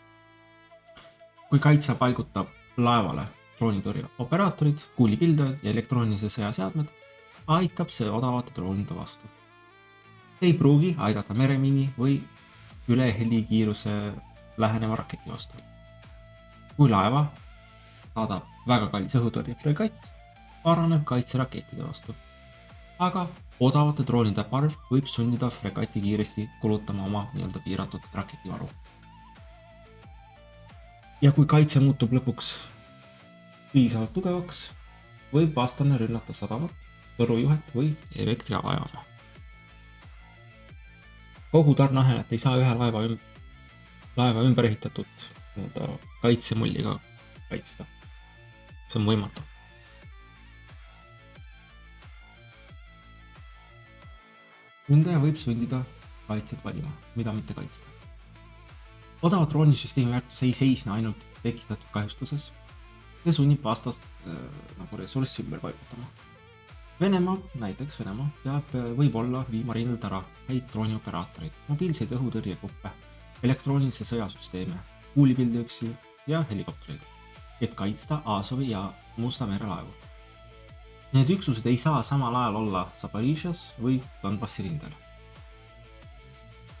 Kui kaitse paigutab laevale droonitõrje operaatorid, kuulipildajad ja elektroonilise sõjaseadmed, aitab see odavate droonide vastu. Ei pruugi aidata meremiini või üle helikiiruse läheneva raketi vastu. Kui laeva saadab väga kallis õhutõrje fregatt, paraneb kaitse rakettide vastu. Aga odavate droonide parv võib sundida fregati kiiresti kulutama oma nii-öelda piiratud raketivaru. Ja kui kaitse muutub lõpuks piisavalt tugevaks, võib vastane rünnata sadamat, torujuhet või elektrialajaama. Kogu tarneahelat ei saa ühe laeva ümber ehitatud kaitsemulliga kaitsta. See on võimatu. ründaja võib sundida kaitsjad valima, mida mitte kaitsta. Odava droonisüsteemi väärtus ei seisne ainult tekitatud kahjustuses. See sunnib vastast nagu ressurssi ümber paigutama. Venemaa peab võib-olla viima rinnalt ära häid droonioperaatoreid, mobiilseid õhutõrjegruppe, elektroonilise sõjasüsteeme, kuulipildujaksi ja helikoptereid, et kaitsta Azovi ja Musta mere laevu. Need üksused ei saa samal ajal olla Zaporižžjas või Donbassi rindel.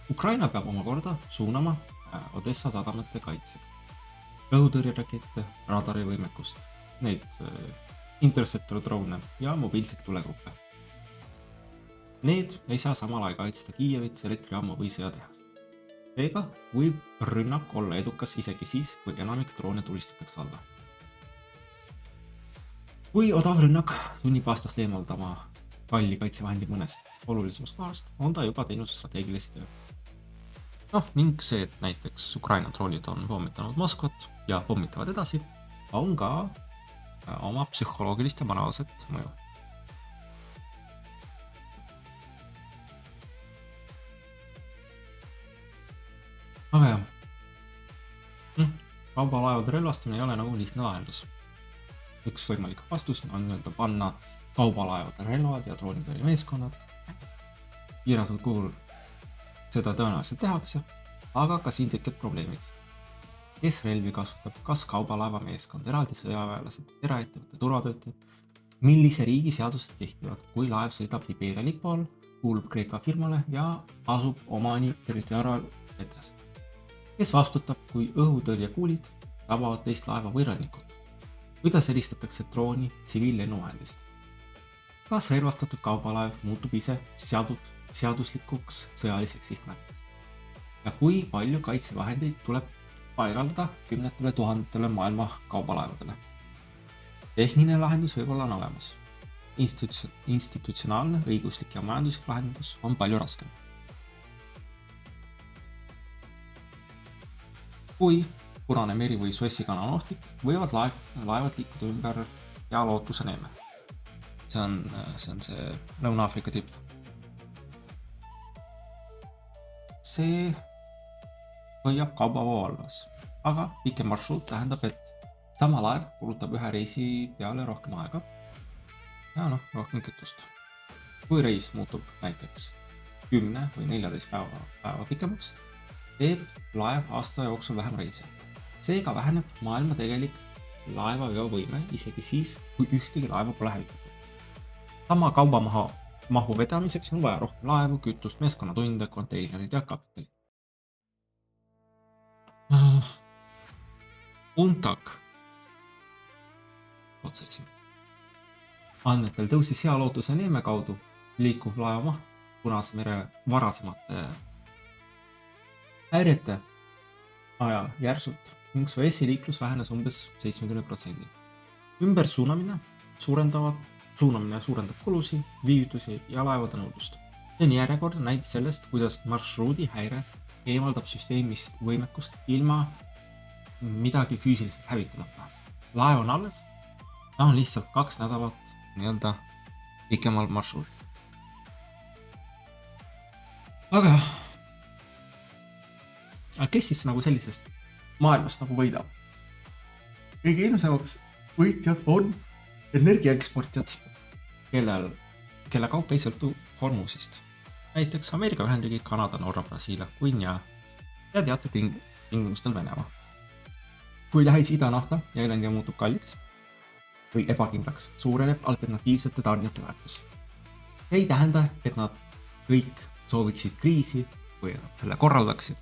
Ukraina peab omakorda suunama Odessa sadamate kaitseks õhutõrjerakette, radarivõimekust, neid interceptor droone ja mobiilseid tulegruppe. Need ei saa samal ajal kaitsta Kiievit, elektrijaama või sõjatehast. Seega võib rünnak olla edukas isegi siis, kui enamik droone tulistatakse alla. Kui odav rünnak sunnib vastast eemaldama kalli kaitsevahendi mõnest olulisemast kohast, on ta juba teinud strateegilist töö. Ning see, et näiteks Ukraina trollid on pommitanud Moskvat ja pommitavad edasi, on ka oma psühholoogilist ja moraalset mõju. Aga jah, kaubalaevade relvastamine ei ole nagu lihtne lahendus. Üks võimalik vastus on panna kaubalaevade relvad ja droonitõrje meeskonnad. Piiratud kuhul seda tõenäoliselt tehakse, aga ka siin tekib probleemid. Kes relvi kasutab, kas kaubalaeva meeskond, eraldi sõjaväelased, eraettevõtte, turvatöötajad, millise riigi seadused kehtivad, kui laev sõidab Libeeria lipu all, kuulub Kreeka firmale ja asub omani territoriaalvetes. Kes vastutab, kui õhutõrjekuulid tabavad teist laeva või rannikut? Kuidas eristatakse drooni tsiviillennuvahendist? Kas relvastatud kaubalaev muutub ise seaduslikuks sõjaliseks sihtmärgiks? Ja kui palju kaitsevahendeid tuleb paigaldada 10 000 maailma kaubalaevadele? Tehniline lahendus võib-olla on olemas. Institutsionaalne, õiguslik ja majanduslik lahendus on palju raskem. Kui Punane meri või Suessi kanal on ohtlik, võivad laevad liikuda ümber ja lootuse neeme. See on see Lõuna-Aafrika tipp. See hoiab kaubavoo vallas, aga pikem marsruut tähendab, et sama laev kulutab ühe reisi peale rohkem aega ja rohkem kütust. Kui reis muutub näiteks 10 või 14 päeva pikemaks, teeb laev aasta jooksul vähem reise. Seega väheneb maailma tegelik laevaveovõime isegi siis, kui ühtegi laeva pole hävitatud. Sama kaubamahu vedamiseks on vaja rohkem laevu, kütust, meeskonnatunde, konteinerid ja kapitali. UNTAC andmetel tõusis hea lootuse neeme kaudu liikuv laeva maht Punase mere varasemate häirete ajal järsult ning Suessi liiklus vähenes umbes 70%. Ümbersuunamine suurendab kulusi, viivitusi ja laevade nõudlust. See on järjekordne näide sellest, kuidas marsruudi häire eemaldab süsteemist võimekust ilma midagi füüsiliselt hävitamata. Laev on alles, ta on lihtsalt 2 nädalat pikemal marsruut. Aga kes siis sellisest maailmast võidab? Kõige ilmsemaks võitjad on energiaeksportijad, kelle kaup ei sõltu Hormuzist. Näiteks Ameerika Ühendriigid, Kanada, Norra, Brasiilia, Guinea ja teatud tingimustel Venemaa. Kui Lähis-Ida nafta ja LNG muutub kalliks või ebakindlaks, suureneb alternatiivsete tarnijate väärtus. See ei tähenda, et nad kõik sooviksid kriisi või nad selle korraldaksid,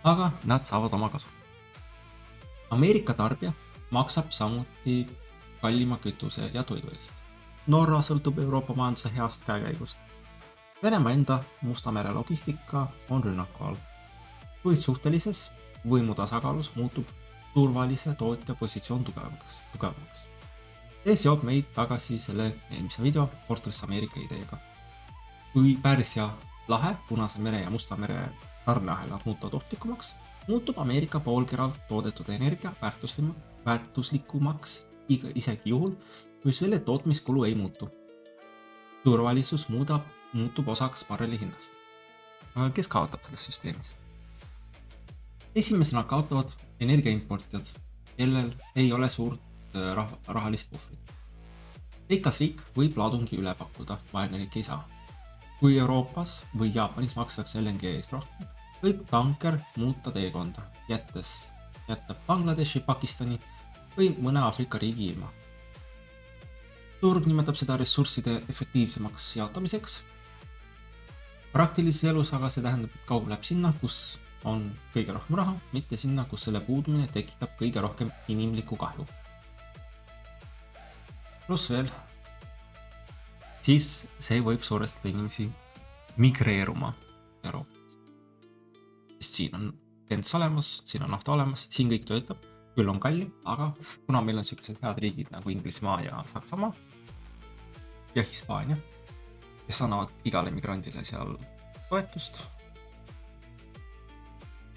aga nad saavad oma kasu. Ameerika tarbija maksab samuti kallima kütuse ja toidu eest. Norra sõltub Euroopa majanduse heast käekäigust. Venemaa enda Musta mere logistika on rünnaku all, kuid suhtelises võimu tasakaalus muutub turvalise tootja positsioon tugevamaks. See seob meid tagasi selle eelmise video Fortress Ameerika ideega. Kui Pärsia lahe, Punase mere ja Musta mere tarneahelad muutuvad ohtlikumaks, muutub Ameerika poolkeral toodetud energia väärtuslikumaks isegi juhul, kui selle tootmiskulu ei muutu. Turvalisus muudab muutub osaks barreli hinnast. Aga kes kaotab selles süsteemis? Esimesena kaotavad energiaimportijad, kellel ei ole suurt rahalist puhvrit. Rikas riik võib laadungi üle pakkuda, vaene riik ei saa. Kui Euroopas või Jaapanis makstakse LNG eest rohkem, võib tanker muuta teekonda, jätta Bangladeshi, Pakistani või mõne Aafrika riigi ilma. Turg nimetab seda ressursside efektiivsemaks jaotamiseks. Praktilises elus aga see tähendab, et kaup läheb sinna, kus on kõige rohkem raha, mitte sinna, kus selle puudumine tekitab kõige rohkem inimlikku kahju. Pluss veel, siis see võib suurestada inimesi migreeruma Euroopas. Sest siin on bens olemas, siin on nafta olemas, siin kõik töötab, küll on kallim, aga kuna meil on sellised head riigid nagu Inglismaa ja Saksamaa ja Hispaania, kes annavad igale migrandile seal toetust,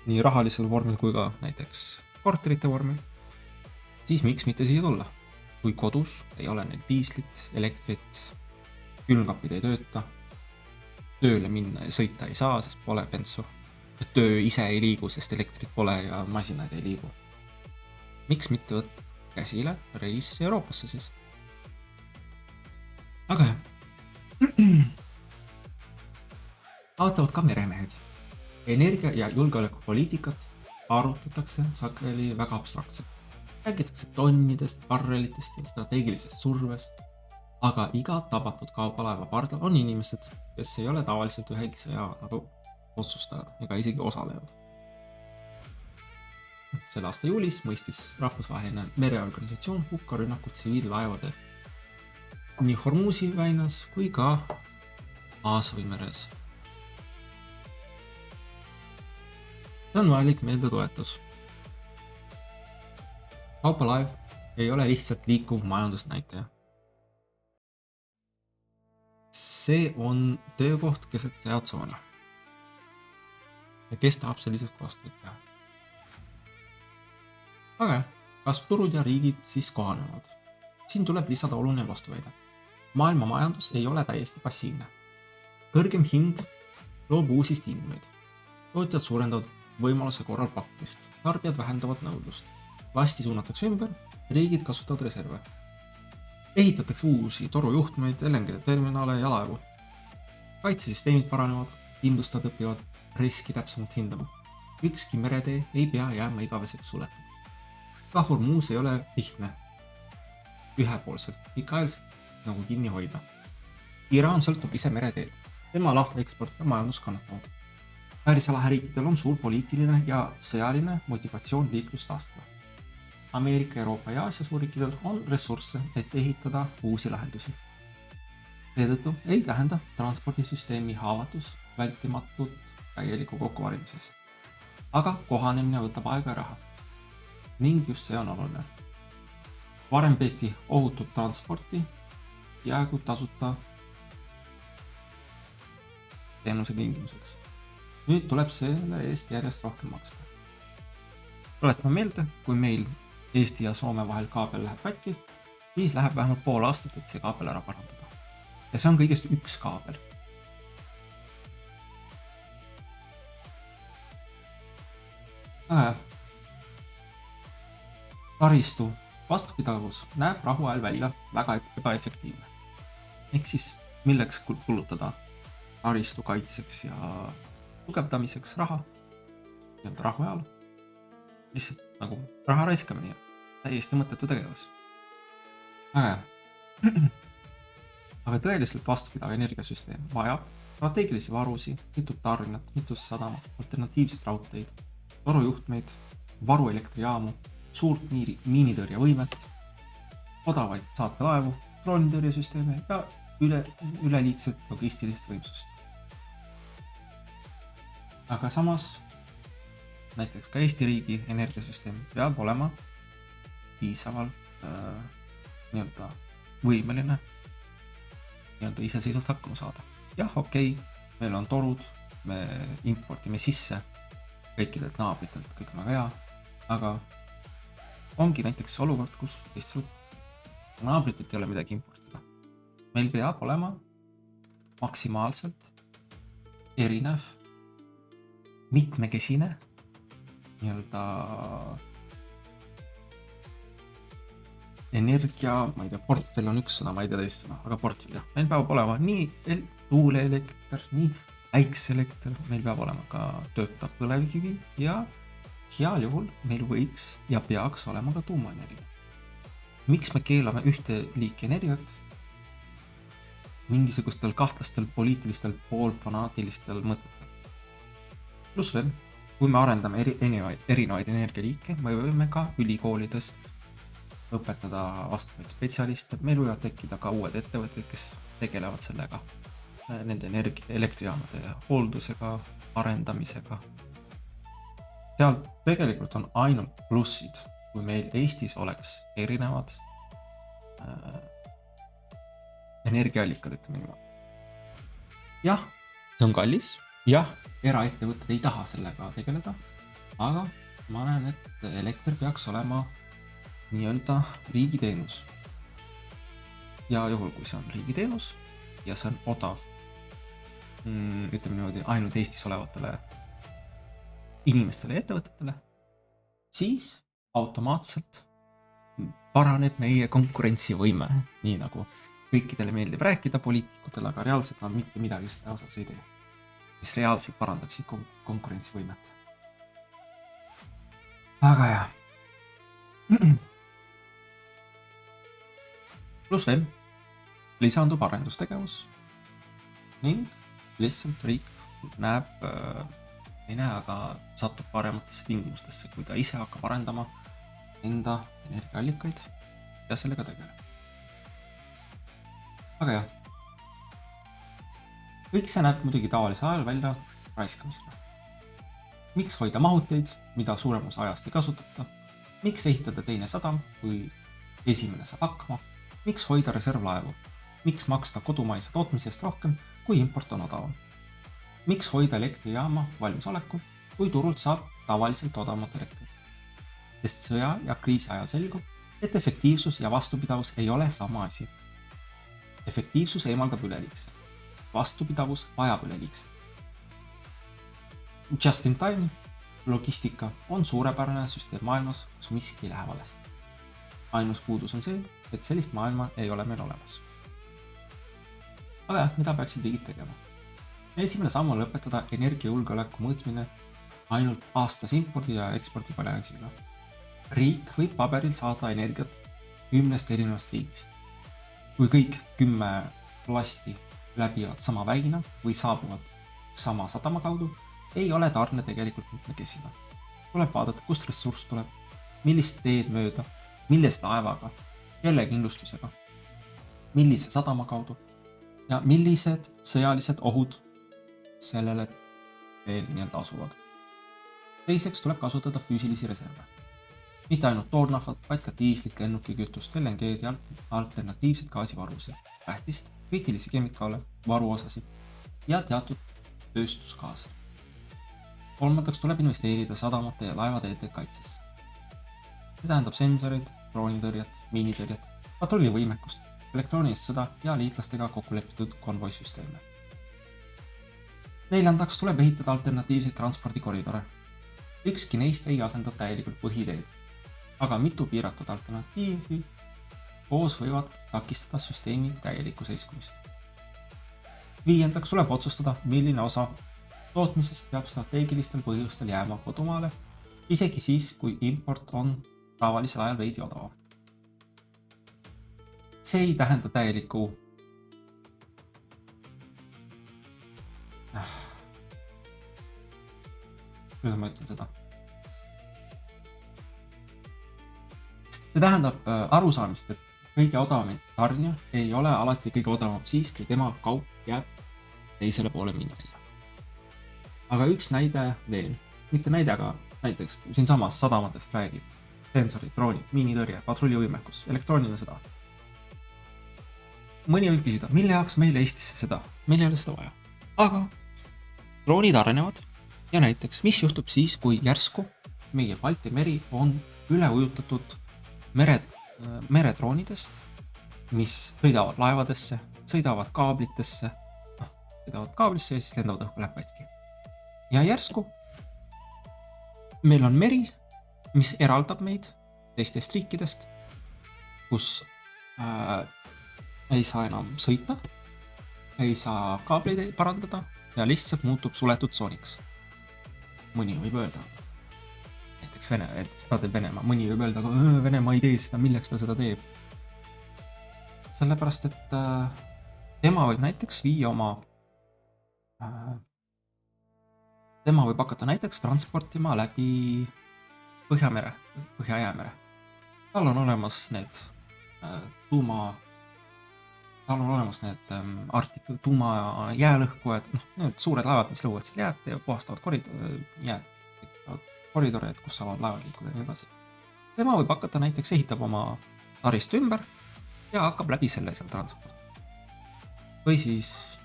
nii rahalisel vormil kui ka näiteks korterite vormil, siis miks mitte siia tulla? Kui kodus ei ole neil diislit, elektrit, külmkapid ei tööta, tööle minna ja sõita ei saa, sest pole bensu. Töö ise ei liigu, sest elektrit pole ja masinaid ei liigu. Miks mitte võtta käsile reis Euroopasse siis? Aga kaotavad ka meremehed. Energia- ja julgeolekupoliitikat arutatakse sageli väga abstraktselt. Räägitakse tonnidest, barrelitest ja strateegilisest survest, aga iga tabatud kaubalaeva pardal on inimesed, kes ei ole tavaliselt ühegi sõja nagu otsustajad ega isegi osalevad. Selle aasta juulis mõistis rahvusvaheline mereorganisatsioon hukka rünnakud tsiviillaevade nii Hormuzi väinas kui ka Aasovi meres. See on vajalik meeldetuletus. Kaupalaev ei ole lihtsalt liikuv majandusnäitaja. See on töökoht keset sõjatsooni. Ja kes tahab sellisest kohast teha? Aga kas turud ja riigid siis kohanevad? Siin tuleb lisada oluline vastuväide. Maailma majandus ei ole täiesti passiivne. Kõrgem hind loob uusi stiimuleid. Tootjad suurendavad võimaluse korral pakkumist, tarbijad vähendavad nõudlust. Lasti suunatakse ümber, riigid kasutavad reserve. Ehitatakse uusi torujuhtmeid, LNG terminale ja laevu. Kaitsesüsteemid paranevad, kindlustajad õpivad riski täpsemalt hindama. Ükski meretee ei pea jääma igaveseks suletud. Ka Hormuz ei ole lihtne ühepoolselt, pikaajaliselt nagu kinni hoida. Iraan sõltub ise mereteed. Tema lahtaeksport ja majandus kannatavad. Pärsia lahe riikidel on suur poliitiline ja sõjaline motivatsioon liiklust taastada. Ameerika, Euroopa ja Aasia suurriikidel on ressursse, et ehitada uusi lahendusi. Seetõttu ei tähenda transpordisüsteemi haavatus vältimatut täieliku kokkuvarimisest. Aga kohanemine võtab aega ja raha. Ning just see on oluline. Varem peeti ohutut transporti jäägu tasuta teenuse tingimuseks. Nüüd tuleb selle eest järjest rohkem maksta. Tuletame meelde, kui meil Eesti ja Soome vahel kaabel läheb katki, siis läheb vähemalt pool aastat, et see kaabel ära parandada. Ja see on kõigest üks kaabel. Taristu vastupidavus näeb rahuajal välja väga ebaefektiivne. Ehk siis milleks kulutada taristu kaitseks ja tugevdamiseks raha, rahuajal, lihtsalt nagu raha raiskamine, täiesti mõttetu tegevus. Aga tõeliselt vastupidav energiasüsteem vajab strateegilisi varusi, mitut tarnijat, mitut sadama, alternatiivseid raudteid, torujuhtmeid, varuelektrijaamu, suurt miinitõrjevõimet, odavaid saatelaevu, droonitõrjesüsteeme ja üleliigset logistilist võimsust. Aga samas näiteks ka Eesti riigi energiasüsteem peab olema piisaval võimeline iseseisvalt hakkama saada. Jah, okei, meil on torud, me importime sisse kõikidelt naabritelt, kõik on väga hea, aga ongi näiteks olukord, kus lihtsalt naabritelt ei ole midagi importida. Meil peab olema maksimaalselt erinev, mitmekesine nii-öelda energia, ma ei tea, portfell on üks sõna, ma ei tea teist sõna, aga portfell jah. Meil peab olema nii tuuleelekter, nii päikseelekter, meil peab olema ka töötav põlevkivi ja heal juhul meil võiks ja peaks olema ka tuumaenergia. Miks me keelame ühte liiki energiat? Mingisugustel kahtlastel poliitilistel poolfanaatilistel mõtetel. Plus veel, kui me arendame erinevaid energialiike, me võime ka ülikoolides õpetada vastavaid spetsialiste, meil võivad tekkida ka uued ettevõtted, kes tegelevad sellega, nende elektrijaamade hooldusega, arendamisega. Seal tegelikult on ainult plussid, kui meil Eestis oleks erinevad energiaallikad, ütleme niimoodi. Jah, see on kallis, jah, eraettevõtted ei taha sellega tegeleda, aga ma näen, et elekter peaks olema nii-öelda riigiteenus. Ja juhul, kui see on riigiteenus ja see on odav, ütleme niimoodi, ainult Eestis olevatele inimestele ja ettevõtetele, siis automaatselt paraneb meie konkurentsivõime, nii nagu kõikidele meeldib rääkida poliitikutele, aga reaalselt nad mitte midagi seda osas ei tee, mis reaalselt parandaksid konkurentsivõimet. Aga jah. Plus veel, lisandub arendustegevus ning lihtsalt riik näeb, ei näe, aga satub parematesse tingimustesse, kui ta ise hakkab arendama enda energiaallikaid ja sellega tegeleb. Aga jah, kõik see näeb muidugi tavalise ajal välja raiskamisena. Miks hoida mahuteid, mida suurem osa ajast ei kasutata? Miks ehitada teine sadam, kui esimene saab hakkama? Miks hoida reservlaevu? Miks maksta kodumaise tootmisest rohkem, kui import on odavam? Miks hoida elektrijaama valmisolekul, kui turult saab tavaliselt odavamat elektrit? Sest sõja ja kriisi ajal selgub, et efektiivsus ja vastupidavus ei ole sama asi. Efektiivsus eemaldab üleliigse. Vastupidavus vajab üleliigse. Just in time logistika on suurepärane süsteem maailmas, kus miski ei lähe valesti. Ainus puudus on see, et sellist maailma ei ole meil olemas. Aga jah, mida peaksid riigid tegema? Esimene samm on lõpetada energiajulgeoleku mõõtmine ainult aastas impordi ja ekspordi balansiga. Riik võib paberil saada energiat 10 erinevast riigist. Kui kõik 10 plasti läbivad sama väina või saabuvad sama sadama kaudu, ei ole tarne tegelikult mitmekesine. Tuleb vaadata, kust ressurss tuleb, millist teed mööda, millise laevaga, kelle kindlustusega, millise sadama kaudu ja millised sõjalised ohud sellele veel nii-öelda asuvad. Teiseks tuleb kasutada füüsilisi reserve. Mitte ainult toornaftat, vaid ka diislit, lennukikütust, LNG-d ja alternatiivseid gaasivarusid, tähtist, kriitilisi kemikaale, varuosasid ja teatud tööstusgaase. Kolmandaks tuleb investeerida sadamate ja laevateede kaitsesse. See tähendab sensorid, droonitõrjet, miinitõrjet, patrullivõimekust, elektroonilist sõda ja liitlastega kokkulepitud konvoisüsteeme. Neljandaks tuleb ehitada alternatiivseid transpordikoridore. Ükski neist ei asenda täielikult põhiteed, aga mitu piiratud alternatiivi koos võivad takistada süsteemi täielikku seiskumist. Viiendaks tuleb otsustada, milline osa tootmisest peab strateegilistel põhjustel jääma kodumaale, isegi siis, kui import on tavalisel ajal veidi odavam. See ei tähenda täielikku kuidas ma ütlen seda? See tähendab arusaamist, et kõige odavam tarnija ei ole alati kõige odavam siis, kui tema kaup jääb teisele poole minna. Aga üks näide veel, mitte näide, aga näiteks siin samas sadamatest räägib. Sensorid, droonid, miinitõrje, patrullivõimekus, elektrooniline sõda. Mõni võib küsida, mille jaoks meil Eestisse seda? Meil ei ole seda vaja. Aga droonid arenevad ja näiteks, mis juhtub siis, kui järsku meie Balti meri on üle ujutatud meredroonidest, mis sõidavad laevadesse, sõidavad kaablitesse, sõidavad kaablisse ja siis lendavad õhku, läheb katki. Ja järsku meil on meri, mis eraldab meid teistest riikidest, kus ei saa enam sõita, ei saa kaableid parandada ja lihtsalt muutub suletud tsooniks. Mõni võib öelda, näiteks seda teeb Venemaa, mõni võib öelda, aga Venemaa ei tee seda, milleks ta seda teeb. Sellepärast, et tema võib näiteks tema võib hakata näiteks transportima läbi Põhja-Jäämere. Tal on olemas need tuumajäälõhkujad, need suured laevad, mis lõuvad seal jääd ja puhastavad koridore, kus saavad laevad liikuda ja nii edasi. Tema võib hakata näiteks ehitab oma taristu ümber ja hakkab läbi selle seal transport. Või siis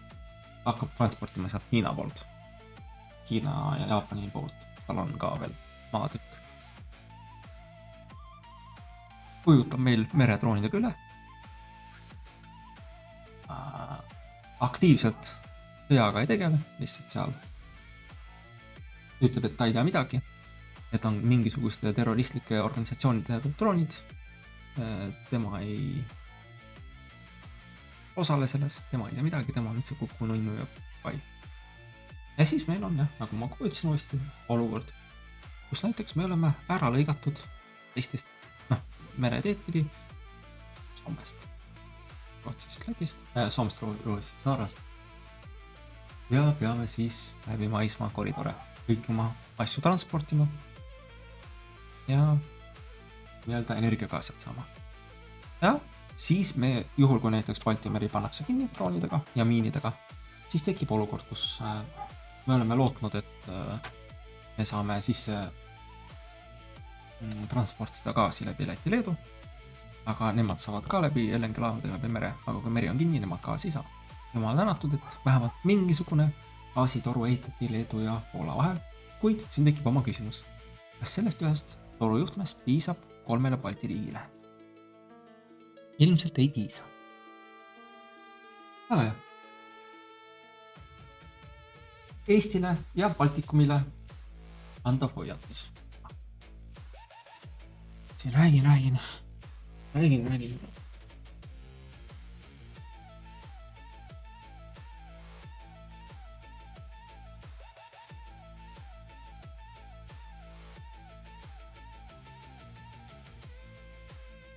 hakkab transportima sealt Hiina poolt. Hiina ja Jaapani poolt. Tal on ka veel maatükk. Kujutab meil meredroonidega üle. Aktiivselt sõjaga ei tegele, lihtsalt seal ütleb, et ta ei tea midagi, et on mingisuguste terroristlike organisatsioonide droonid. Tema ei osale selles, tema ei tea midagi, tema on üldse kukku nunnu ja pai. Ja siis meil on, nagu ma kuulsin uuesti, olukord, kus näiteks me oleme ära lõigatud teistest mereteed pidi Soomest, Rootsist, Lätist, Soomest, Roosist, Norrast ja peame siis läbi maismaa koridore kõik oma asju transportima ja nii-öelda energiaga sealt saama. Ja siis me, juhul kui näiteks Balti meri pannakse kinni droonidega ja miinidega, siis tekib olukord, kus me oleme lootnud, et me saame sisse transportida gaasi läbi Läti-Leedu, aga nemad saavad ka läbi LNG laevadega läbi mere, aga kui meri on kinni, nemad gaasi ei saa. Jumal tänatud, et vähemalt mingisugune gaasitoru ehitati Leedu ja Poola vahel, kuid siin tekib oma küsimus. Kas sellest ühest torujuhtmest piisab 3 Balti riigile? Ilmselt ei piisa. Aga jah. Eestile ja Baltikumile antav hoiatus. Siin räägin.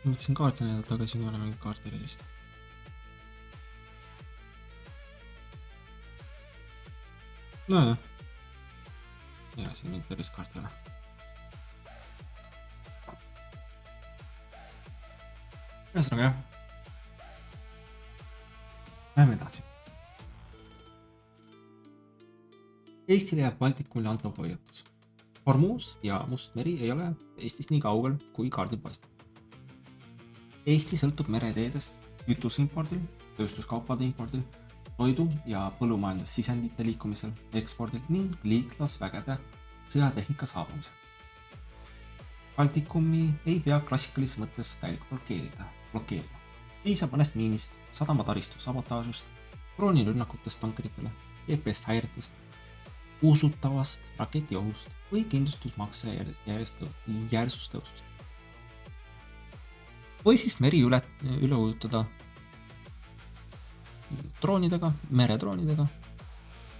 Mõtlesin kaarti näidata, aga siin ei ole mingit kaarti relist. Nojah. Ja siin mingit relist kaarti ole. Ühesõnaga jah. Läheme edasi. Eestile jääb Baltikumile antav hoiatus. Hormuz ja Must meri ei ole Eestist nii kaugel, kui kaardil paistab. Eesti sõltub mereteedest kütuse impordil, tööstuskaupade impordil, toidu ja põllumajandussisendite liikumisel, ekspordil ning liiklasvägede sõjatehnika saabumisel. Baltikumi ei pea klassikalises mõttes täielikult blokeerima. Piisab mõnest miinist, sadamataristu sabotaažust, droonirünnakutest tankeritele, GPS häiretest, usutavast raketiohust või kindlustusmakse järsust tõusust. Või siis meri üle ujutada droonidega, meredroonidega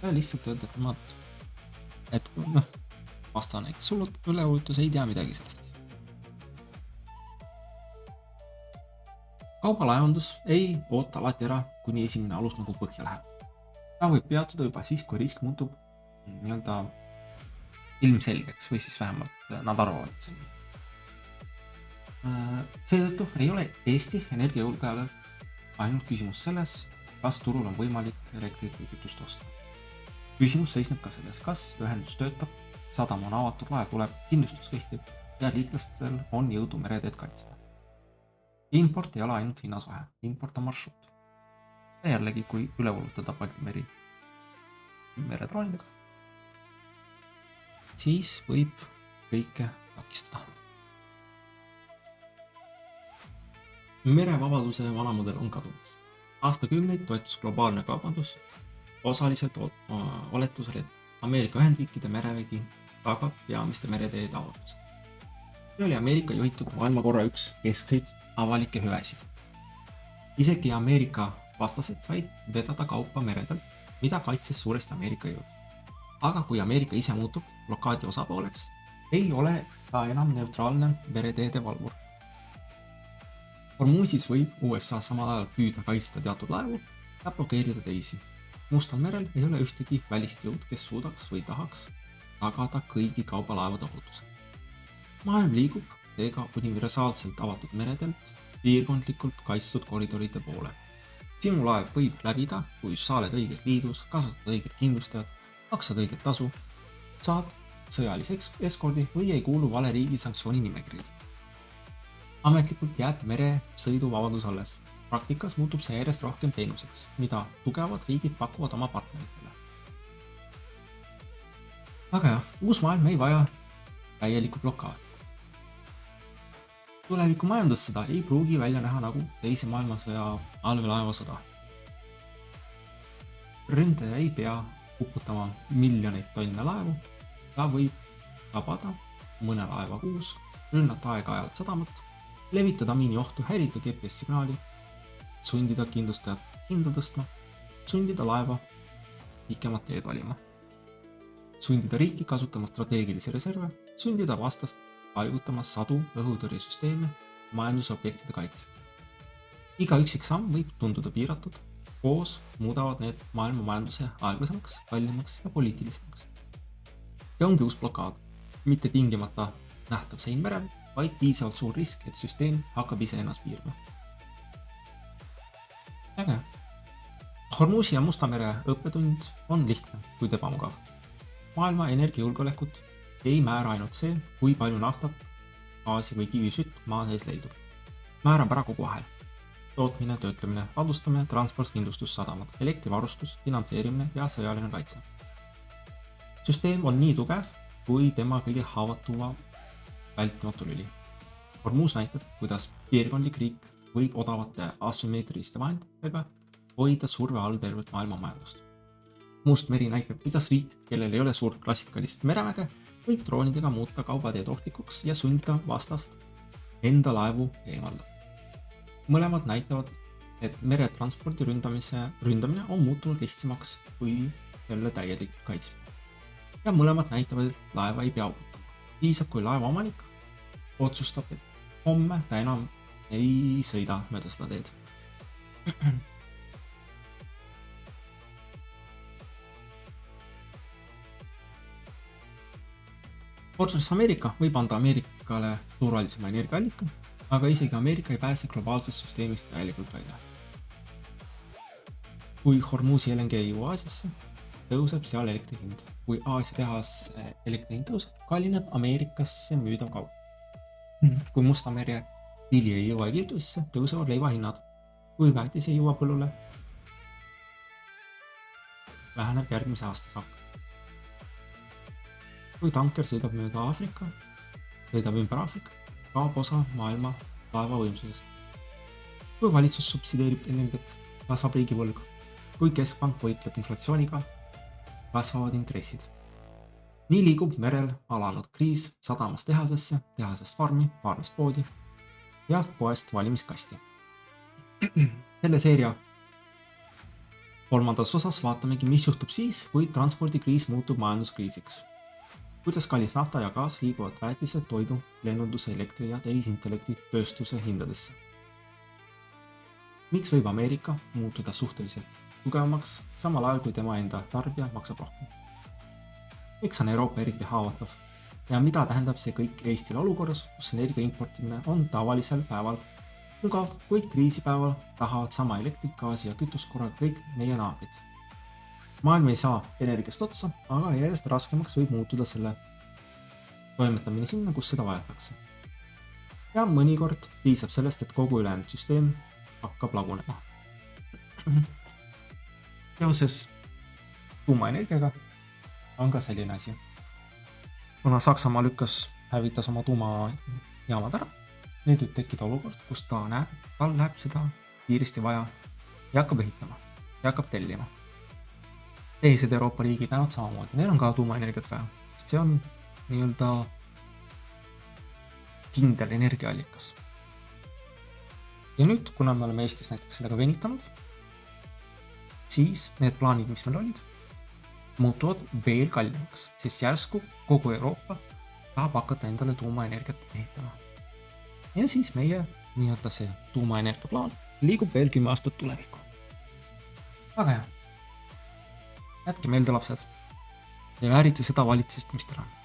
ja lihtsalt öelda, et vastane, kes üle ujutus, ei tea midagi sellest. Kaubalaevandus ei oota alati ära, kuni esimene alus nagu põhja läheb. Ta võib peatuda juba siis, kui risk muutub nii-öelda ilmselgeks või siis vähemalt nad arvavad see. Seetõttu ei ole Eesti energiajulgeolek ainult küsimus selles, kas turul on võimalik elektrit või kütust osta. Küsimus seisneb ka selles, kas ühendus töötab, sadam on avatud, laev tuleb, kindlustus kehtib ja liitlastel on jõudu mereteed kaitsta. Import ei ole ainult hinnasuhe, import on marsruut. Ja jällegi, kui üle ulutada Balti meri meredroonidega, siis võib kõike takistada. Merevabaduse vanamudel on kadunud. Aastakümneid toetus globaalne kaubandus osaliselt oletusel, et Ameerika Ühendriikide merevägi tagab peamiste mereteede avalduse. See oli Ameerika juhitud maailmakorra üks keskseid avalikke hüvesid. Isegi Ameerika vastased said vedada kaupa meredel, mida kaitses suuresti Ameerika jõud. Aga kui Ameerika ise muutub blokaadi osapooleks, ei ole ta enam neutraalne mereteede valvur. Hormusis võib USA samal ajal püüda kaitsta teatud laevu ja blokeerida teisi. Mustal merel ei ole ühtegi välist jõud, kes suudaks või tahaks tagada kõigi kaubalaevade ohutuse. Maailm liigub seega universaalselt avatud meredelt piirkondlikult kaitstud koridoride poole. Sinu laev võib läbida, kui sa oled õiges liidus, kasutad õiget kindlustajat, maksad õiget tasu, saad sõjalise eskordi või ei kuulu vale riigi sanktsiooni nimekirja. Ametlikult jääb meresõiduvabadus alles. Praktikas muutub see järjest rohkem teenuseks, mida tugevad riigid pakuvad oma partneritele. Aga jah, uus maailm ei vaja täielikku blokaadi. Tuleviku majandussõda ei pruugi välja näha nagu teise maailmasõja allveelaevasõda. Ründaja ei pea uputama miljoneid tonne laevu, ta võib tabada mõne laeva kuus, rünnata aeg-ajalt sadamat, levitada miiniohtu, häirida GPS-signaali, sundida kindlustajat hinda tõstma, sundida laeva pikemat teed valima, sundida riiki kasutama strateegilisi reserve, sundida vastast paigutamas sadu õhutõrjesüsteeme majandusobjektide kaitseks. Iga üksik samm võib tunduda piiratud, koos muudavad need maailma majanduse aeglasemaks, kallimaks ja poliitilisemaks. See ongi uus blokaad, mitte tingimata nähtav sein merel, vaid piisavalt suur risk, et süsteem hakkab ise ennast piirma. Äge. Hormusi ja Musta mere õppetund on lihtne, kuid ebamugav. Maailma energiajulgeolekut ei määra ainult see, kui palju naftat, gaasi või kivisütt maa sees leidub. Määrab ära kogu ahel. Tootmine, töötlemine, ladustamine, transport, kindlustus, sadamad, elektrivarustus, finantseerimine ja sõjaline kaitse. Süsteem on nii tugev, kui tema kõige haavatuva vältimatu lüli. Hormuz näitab, kuidas piirkondlik riik võib odavate asümmeetriliste vahenditega hoida surve all tervet maailma majandust. Must meri näitab, kuidas riik, kellel ei ole suurt klassikalist mereväge, võib droonidega muuta kaubateed ohtlikuks ja sundida vastast enda laevu eemaldada. Mõlemad näitavad, et meretranspordi ründamine on muutunud lihtsamaks kui selle täielik kaitsmine. Ja mõlemad näitavad, et laeva ei pea uputama. Piisab, kui laeva omanik otsustab, et homme ta enam ei sõida mööda seda teed. Otsus Ameerika võib anda Ameerikale turvalisema energiaallika, aga isegi Ameerika ei pääse globaalsest süsteemist täielikult välja. Kui Hormuzi LNG ei jõua Aasiasse, tõuseb seal elektri hind. Kui Aasia tehas elektri hind tõuseb, kallineb Ameerikasse müüdav kaup. Kui Musta mere vili ei jõua Egiptusesse, tõusevad leivahinnad. Kui väetis ei jõua põllule, väheneb järgmise aasta saak. Kui tanker sõidab mööda Aafrika, sõidab ümber Aafrika, kaob osa maailma laeva võimsusest. Kui valitsus subsideerib energiat, kasvab riigivõlg. Kui keskpank võitleb inflatsiooniga, kasvavad intressid. Nii liigub merel alanud kriis sadamast tehasesse, tehasest farmi, farmist poodi ja poest valimiskasti. Selle seeria kolmandas osas vaatamegi, mis juhtub siis, kui transpordikriis muutub majanduskriisiks. Kuidas kallis nafta ja gaas liiguvad väetise, toidu, lennunduse, elektri ja tehisintellekti tööstuse hindadesse. Miks võib Ameerika muutuda suhteliselt tugevamaks, samal ajal kui tema enda tarbija maksab rohkem? Miks on Euroopa eriti haavatav? Ja mida tähendab see kõik Eestile olukorras, kus energia importimine on tavalisel päeval mugav, kuid kriisipäeval tahavad sama elektrit, gaasi ja kütust korral kõik meie naabrid. Maailm ei saa energiast otsa, aga järjest raskemaks võib muutuda selle toimetamine sinna, kus seda vajatakse. Ja mõnikord piisab sellest, et kogu ülejäänud süsteem hakkab lagunema. Seoses tuumaenergiaga on ka selline asi. Kuna Saksamaa hävitas oma tuumajaamad ära, nüüd võib tekkida olukord, kus tal läheb seda kiiresti vaja ja hakkab ehitama ja hakkab tellima. teised Euroopa riigid näevad samamoodi, neil on ka tuumaenergiat vaja, sest see on nii-öelda kindel energiaallikas. Ja nüüd, kuna me oleme Eestis näiteks sellega venitanud, siis need plaanid, mis meil olid, muutuvad veel kallimaks, sest järsku kogu Euroopa tahab hakata endale tuumaenergiat ehitama. Ja siis meie nii-öelda see tuumaenergia plaan liigub veel 10 aastat tulevikku. Väga hea. Jätke meelde, lapsed. Te väärite seda valitsust, mis teil on.